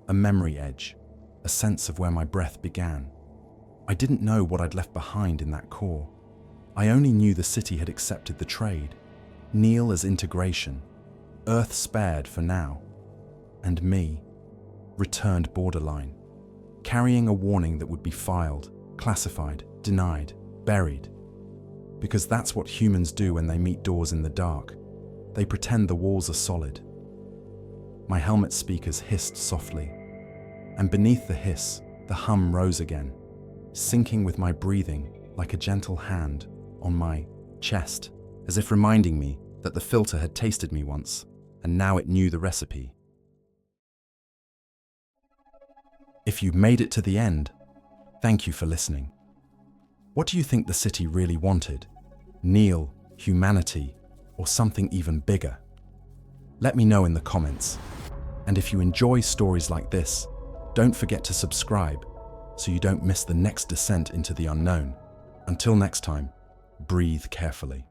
A memory edge. A sense of where my breath began. I didn't know what I'd left behind in that core. I only knew the city had accepted the trade. Neil as integration. Earth spared for now. And me, returned borderline, carrying a warning that would be filed, classified, denied, buried. Because that's what humans do when they meet doors in the dark. They pretend the walls are solid. My helmet speakers hissed softly, and beneath the hiss, the hum rose again, syncing with my breathing like a gentle hand on my chest, as if reminding me that the filter had tasted me once, and now it knew the recipe. If you've made it to the end, thank you for listening. What do you think the city really wanted? Neil, humanity, or something even bigger? Let me know in the comments. And if you enjoy stories like this, don't forget to subscribe so you don't miss the next descent into the unknown. Until next time, breathe carefully.